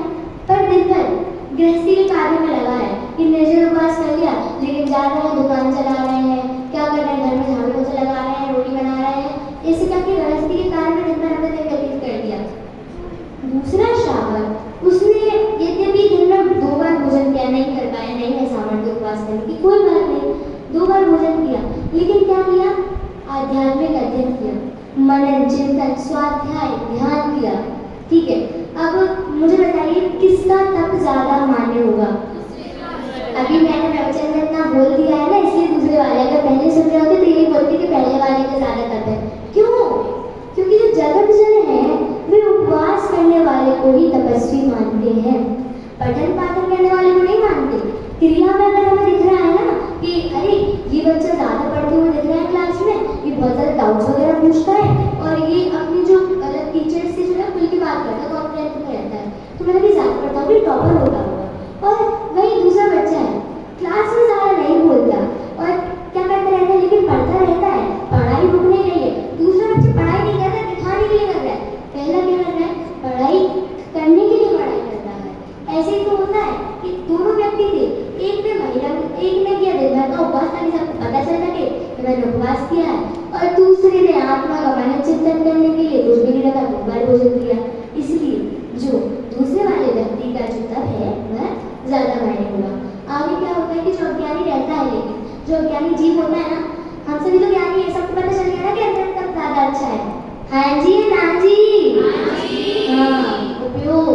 पर दिन भर गृहस्थी के कार्य में लगा है कि निर्जल उपवास कर लिया, लेकिन जा रहे हैं, दुकान चला रहे हैं, क्या कर रहे हैं, घर में झाड़ू पोछा लगा रहे हैं, रोटी बना रहे हैं, ऐसे करके गृहस्थी के कार्य में दिन भर अपने दिन व्यतीत कर दिया। दूसरा श्रावक, उसने यद्यपि दिन में 2 बार भोजन किया, नहीं कर पाया, नहीं है सामर्थ्य उपवास करने की, कोई बात नहीं, 2 बार भोजन किया, लेकिन क्या किया? आध्यात्मिक अध्ययन किया, मनन चिंतन स्वाध्याय ध्यान किया। ठीक है, अब मुझे बताइए किसका तप ज्यादा मान्य होगा? अभी मैंने प्रवचन में इतना बोल दिया है ना, इसलिए दूसरे वाले अगर पहले सुन रहे होते तो यही बोलते कि पहले वाले का ज्यादा तप है। क्यों? क्योंकि जो जगत जन है वे उपवास करने वाले को ही तपस्वी मानते हैं, पठन पाठन करने वाले को नहीं मानते। क्रिया में अगर हमें दिख रहा है ना कि अरे ये बच्चा ज़्यादा पढ़ते हुए दिख रहा है क्लास में, ये बहुत ज़्यादा डाउट्स वगैरह पूछता है और ये अपनी जो अलग टीचर से जो है खुल की बात करता है, कॉन्फिडेंस में रहता है, तो मैंने भी ज़्यादा पढ़ता हूँ, भी टॉपर होता होगा। और वही दूसरा बच्चा है, क्लास में ज़्यादा नहीं बोलता और क्या करता रहता है, लेकिन पढ़ता रहता है, पढ़ाई रुक नहीं रही है। दूसरा बच्चा पढ़ाई नहीं कर रहा, दिखाने के लिए कर रहा है, पहला क्या कर रहा है? पढ़ाई करने के लिए पढ़ाई कर रहा है। ऐसे ही तो होता है कि दोनों व्यक्ति थे, एक ने किया दिन भर का उपवास ताकि सबको पता चल सके कि मैंने उपवास किया है, और दूसरे ने आत्मा का मनन चिंतन करने के लिए कुछ भी नहीं रखा, 2 बार भोजन किया। इसलिए जो दूसरे वाले व्यक्ति का जो तप है वह ज़्यादा मायने होगा। आगे क्या होता है कि जो अज्ञानी रहता है, लेकिन जो अज्ञानी जीव होता है ना, हम सभी तो ज्ञानी है, सबको पता चल गया ना कि अंतरंग तप ज़्यादा अच्छा है। हाँ जी ना जी, हाँ उपयोग।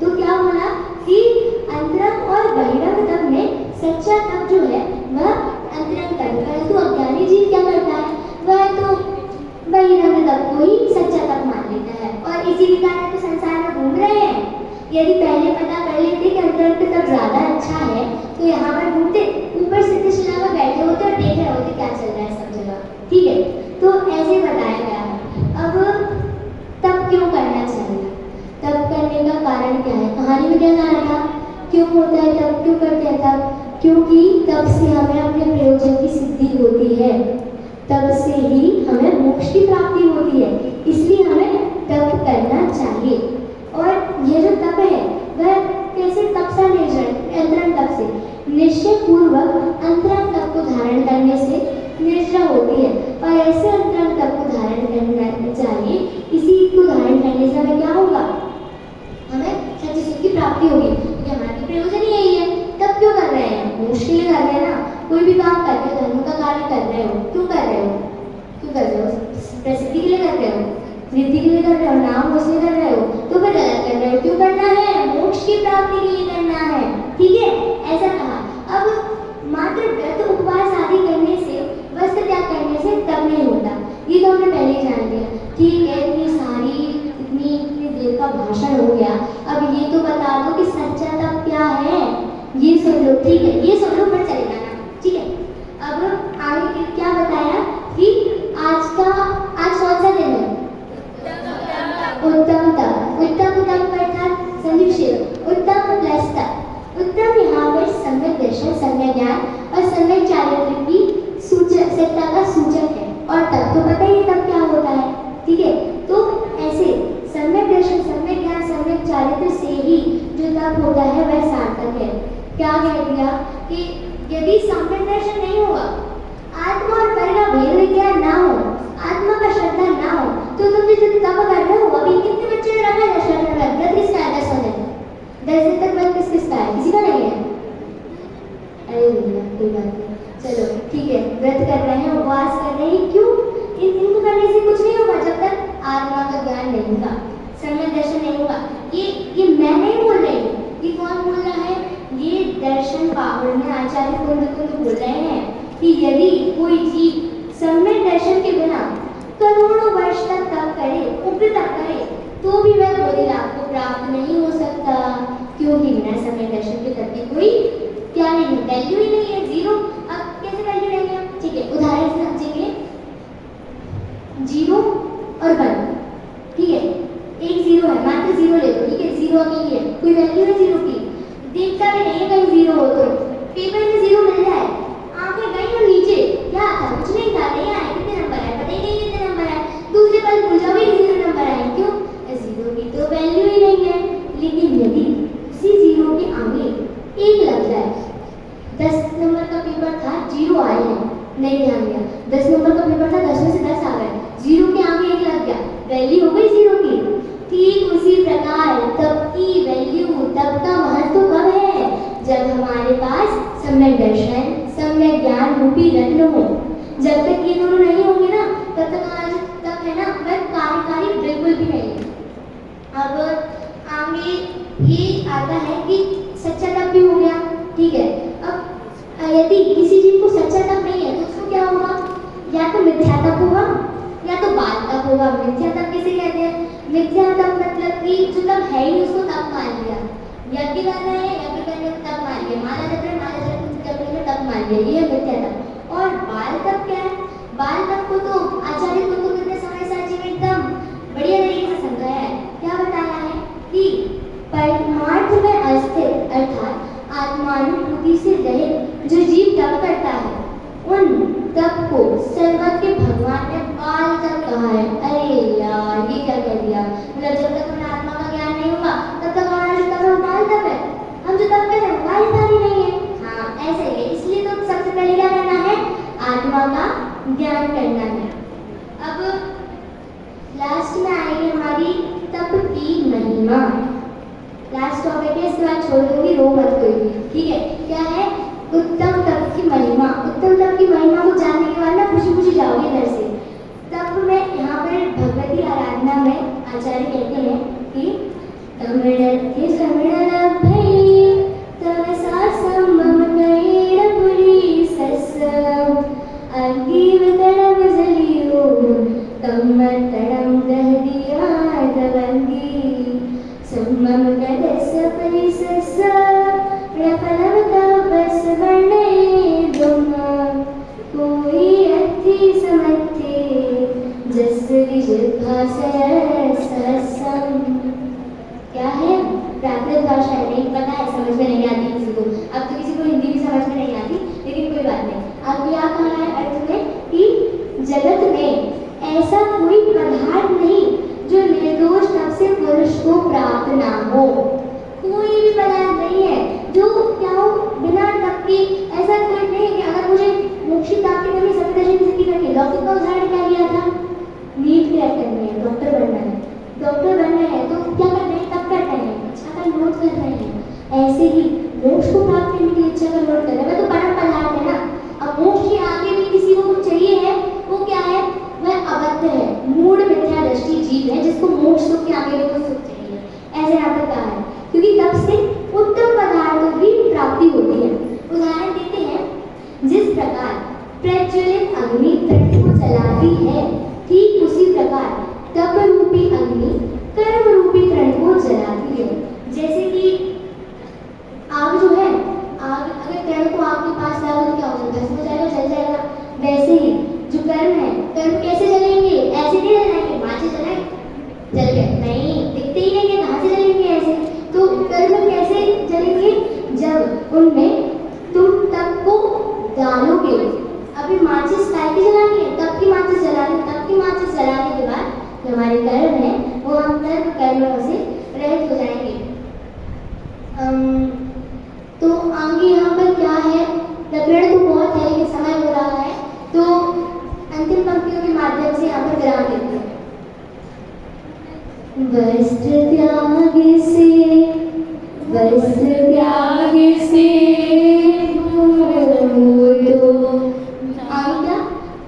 तो क्या बोला कि अंतरंग और बहिरंग तप में सच्चा तप जो है वह अंतरंग तप है, परंतु अज्ञानी जीव क्या करता है, वह तो बहिरंग तप को ही सच्चा तप मान लेता है और इसी के कारण तो संसार में घूम रहे हैं। यदि पहले पता कर लेते कि अंतरंग तप ज़्यादा अच्छा है तो यहाँ पर घूमते, ऊपर सिद्ध शिला में बैठे होते और देख रहे होते क्या चल रहा है सब जगह। ठीक है, तो ऐसे बताया गया है। अब तप क्यों करना चाहिए, तप करने का कारण क्या है, कहानी में क्या कहा था, क्यों होता है तप, क्यों करते हैं तप, क्योंकि तप से हमें अपने प्रयोजन की सिद्धि होती है, तप से ही हमें मोक्ष की प्राप्ति होती है, इसलिए हमें तप करना चाहिए। और यह जो तप है वह कैसे, तप सा निर्जन अंतरंग तप से, निश्चय पूर्वक अंतरंग तप को धारण करने से निर्जरा होती है और ऐसे अंतरंग तप को धारण करना चाहिए। इसी को धारण करने से हमें क्या होगा, हमें सच्ची सुख की प्राप्ति होगी, क्योंकि हमारा प्रयोजन ही यही है। तब क्यों कर रहे हैं, मोक्ष के लिए कर रहे हैं ना, कोई भी काम कर रहे हो, धर्म का कार्य कर रहे हो, क्यों कर रहे हो, क्यों कर रहे हो, प्रसिद्धि के लिए कर रहे हो, रिद्धि के लिए कर रहे हो, नाम उसके कर रहे हो, तो फिर गलत कर रहे हो। क्यों करना है, मोक्ष की प्राप्ति के लिए करना है। ठीक है, ऐसा कहा। अब मात्र व्रत उपवास आदि करने से, वस्त्र त्याग करने से तब नहीं होता, ये तो हमने पहले ही जान लिया। ठीक है, इतनी देर का भाषण हो गया, अब ये तो बता दो कि सच्चा तप क्या है, ये सुन लो। ठीक है, ये सुन लो फिर चले जाना। ठीक है, अब आगे क्या बताया कि आज कौन सा दिन है, उत्तम तप। उत्तम तप अर्थात संक्षिप्त उत्तम प्लस तप। उत्तम यहाँ पर सम्यक दर्शन, सम्यक ज्ञान और सम्यक चारित्र की सत्ता का सूचक है। और तप तो पता ही तब क्या होता है। ठीक है, तो ऐसे सम्यक दर्शन, सम्यक ज्ञान, सम्यक चारित्र से ही जो तप होता है वह सार्थक है। क्या कह दिया कि यदि सम्यक दर्शन नहीं होगा, आत्मा और पर का भेद विज्ञान ना हो, आत्मा का श्रद्धा ना हो, तो तुम जो तप कर रहे हो, अभी कितने बच्चे ने रखा है श्रद्धा में, व्रत किसका है, 10 दिन तक व्रत किसका है, किसी का नहीं है। अरे भैया कोई बात नहीं, चलो ठीक है, व्रत कर रहे हैं, उपवास कर रहे हैं, क्यों, इनको करने से कुछ नहीं होगा जब तक आत्मा का ज्ञान नहीं होगा, सम्यक दर्शन नहीं होगा। ये मैं नहीं बोल रही हूँ, ये कौन बोल रहा है, ये दर्शन पावड़ में आचार्य कुंद बोल रहे हैं कि यदि कोई जीव सम्यक दर्शन के बिना करोड़ों वर्ष तक तप करे, उग्र तप करे, तो भी वह बोधि लाभ को प्राप्त नहीं हो सकता, क्योंकि बिना सम्यक दर्शन के तप की कोई क्या नहीं है, वैल्यू ही नहीं है, जीरो। अब कैसे वैल्यू नहीं है, ठीक है, उदाहरण से समझेंगे, 0 और 1। ठीक है, एक 0 है, मात्र 0 ले लो। ठीक है, 0 अकेली है, कोई वैल्यू है 0 की, देखता भी नहीं है कहीं 0 हो तो, पेपर में 0 मिल जाए, आंखें गई और नीचे क्या था, कुछ नहीं था, नहीं आया, कितने नंबर है पता ही नहीं, कितने नंबर है, दूसरे पल भूल जाओ 0 नंबर आए, क्यों, 0 की तो वैल्यू ही नहीं है। लेकिन यदि उसी 0 के आगे 1 लग जाए, 10 नंबर का पेपर था, 0 आए हैं, नहीं ध्यान दिया, 10 नंबर का पेपर था, 10 में से 10 आ गए, 0 के आगे 1 लग गया, वैल्यू हो गई 0 की। ठीक उसी प्रकार तप की वैल्यू, तप का महत्व कब है, जब हमारे पास सम्यक दर्शन, सम्यक ज्ञान रूपी रत्न हो। जब तक ये दोनों नहीं होंगे ना, तब तक हमारा जो तप है ना वह कार्यकारी बिल्कुल भी नहीं है। अब आगे ये आता है कि सच्चा तप भी हो गया। ठीक है, अब यदि किसी जीव को सच्चा तप नहीं है तो उसको क्या होगा, या तो मिथ्या तप होगा या तो बाल तप होगा। मिथ्या तप किसे कहते हैं, मिथ्या तप मतलब कि जो तप है ही उसको तप मान लिया, यज्ञ करना है, यज्ञ करने को तप मान लिया, माला जप रहे, माला जपने में तप मान लिया, ये है मिथ्या तप। और बाल तप क्या है, बाल तप को तो आचार्य कुंद ने समय साची में एकदम बढ़िया तरीके से समझाया है। क्या बताया है कि परमार्थ में अस्थित अर्थात आत्मानुभूति से रहित जो जीव तप करता है, उन तप को सर्वज्ञ के भगवान ने बाल तप कहा है। अरे यार ये क्या कह दिया, मतलब जब तक हमें आत्मा का ज्ञान नहीं होगा तब तक हमारा जो तप है वो बाल तप है, हम जो तप कर रहे हैं बाल तप ही नहीं है। हाँ ऐसा ही है, इसलिए तो सबसे पहले क्या करना है, आत्मा का ज्ञान करना है। अब लास्ट में आएगी हमारी तप की महिमा। छोड़ दूंगी, रो मत कोई भी, ठीक है। क्या है उत्तम तप की महिमा, उत्तम तप की महिमा को जानने के बाद ना खुशी खुशी जाओगे घर से। तब मैं यहाँ पर भगवती आराधना में आचार्य कहते हैं कि क्या है प्राकृत भाषा है, नहीं पता है, समझ में नहीं आती किसी को। अब तो किसी को हिंदी भी समझ में नहीं आती, लेकिन कोई बात नहीं। अब क्या कहा है अर्थ में कि जगत में ऐसा कोई पदार्थ नहीं जो निर्दोष तप से पुरुष को प्राप्त ना हो। कोई भी पदार्थ नहीं है जो क्या हो बिना तप के, ऐसा कोई नहीं है कि अगर मुझे मोक्ष प्राप्ति करनी, सत्यदर्शन सिद्धि करनी है। लौकिक का उदाहरण क्या दिया था, नीट क्रैक करनी है, डॉक्टर बनना है। डॉक्टर बनना है तो क्या करना है, तब करना है, इच्छा का नोट कर रहे हैं। ऐसे ही मोक्ष को प्राप्त करने की इच्छा का नोट करना है, तो परम पदार्थ है ना। अब मोक्ष के आगे भी किसी को कुछ चाहिए है, वो क्या है, वह अबद्ध है, मूढ़ मिथ्या दृष्टि जीव है, जिसको मोक्ष सुख के आगे भी कुछ सुख चाहिए। ऐसे यहाँ पर कहा है, क्योंकि तब से उत्तम पदार्थों की प्राप्ति होती है। उदाहरण देते हैं, जिस प्रकार प्रज्वलित अग्नि तट को जलाती है, ठीक उसी प्रकार तप रूपी अग्नि कर्म रूपी तृण को जलाती है। जैसे कि आग जो है, आग अगर तृण को आग के पास डालो तो क्या होगा, भस्म हो जाएगा, जल जाएगा। वैसे ही जो कर्म है, कर्म कैसे जलेंगे, ऐसे नहीं जलाएंगे, माचिस जलाए जल गए, नहीं, दिखते ही नहीं है, कहाँ से जलेंगे ऐसे। तो कर्म कैसे जलेंगे, जब उनमें तुम तप को डालोगे। अभी माचिस काय की जलानी है, तब की माचिस जलानी, तब की माचिस जलाने के बाद जो हमारे कर्म है वो हम तब कर्मों से रहित हो जाएंगे। तो आगे यहाँ पर क्या है, प्रकरण तो बहुत है लेकिन समय हो रहा है, तो अंतिम पंक्तियों के माध्यम से यहाँ पर विराम देते हैं। वस्त्र त्याग से, वस्त्र त्याग से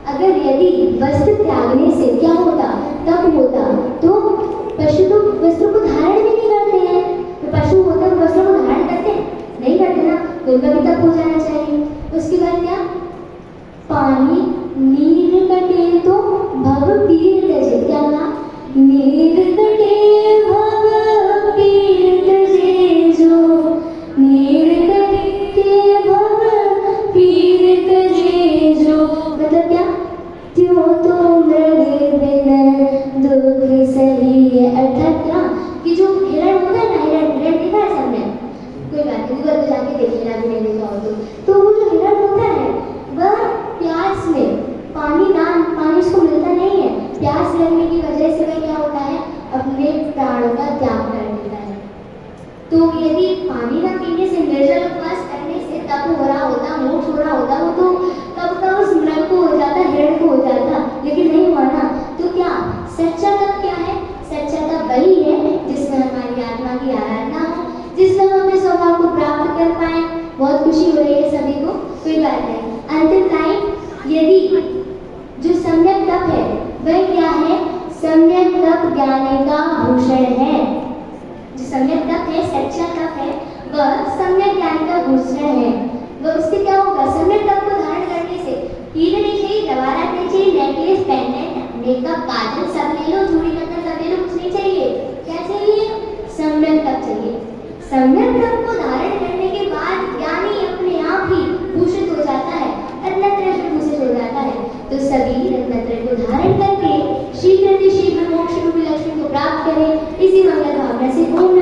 अगर यदि वस्त्र त्यागने से क्या होता, तब होता तो पशु तो वस्त्रों को धारण भी नहीं करते हैं। तो पशु होता तो वस्त्रों को धारण करते नहीं करते ना, तो उनका भी तप हो जाना चाहिए। उसके बाद क्या, पानी नीर कटे तो भव पीर तजे, क्या कहा, नीर कटे भव पीर तजे, जो नीर कटे भव पीर तजे, जो मतलब क्या, त्यों तो मृग बिन दुख सही। अर्थात क्या कि जो हिरण होता है ना, हिरण देखा है सबने, कोई बात नहीं, गूगल पे जाके देख लेना भी नहीं देखा हो तो वो जो हिरण होता है वह प्यास में पानी उसको मिलता नहीं है, प्यास लगने की वजह से वह क्या होता है, अपने प्राणों का त्याग कर देता है। तो यदि पानी ना पीने से, निर्जल उपवास करने से तप हो रहा होता, मोक्ष हो रहा होता, वो तो तब का उस मृग को हो जाता, हिरण को हो जाता, लेकिन नहीं हुआ ना। तो क्या सच्चा तप क्या है, सच्चा तप वही है जिसमें हमारी आत्मा की आराधना हो, जिसमें हम अपने स्वभाव को प्राप्त कर पाए। बहुत खुशी हो रही है सभी को, कोई बात नहीं। अंतिम लाइन, यदि जो सम्यक तप है वह क्या है, सम्यक तप ज्ञानी का भूषण है। जो सम्यक तप है, सच्चा तप है, वह सम्यक ज्ञान का भूषण है। वह उससे क्या होगा, सम्यक तप को धारण करने से हीरे नहीं चाहिए, दवारा नहीं चाहिए, नेकलेस, पेंडेंट, मेकअप, काजल सब ले लो, चूड़ी कंगन सब ले लो, कुछ नहीं चाहिए। क्या चाहिए, सम्यक तप चाहिए। सम्यक तप को धारण करने के बाद ज्ञानी अपने आप ही भूषित हो जाता है, रत्नत्रय से भूषित हो जाता है। तो सभी रत्नत्रय को धारण करके शीघ्र मोक्ष रूपी लक्ष्मी को प्राप्त करें। इसी मंगल भावना से ओम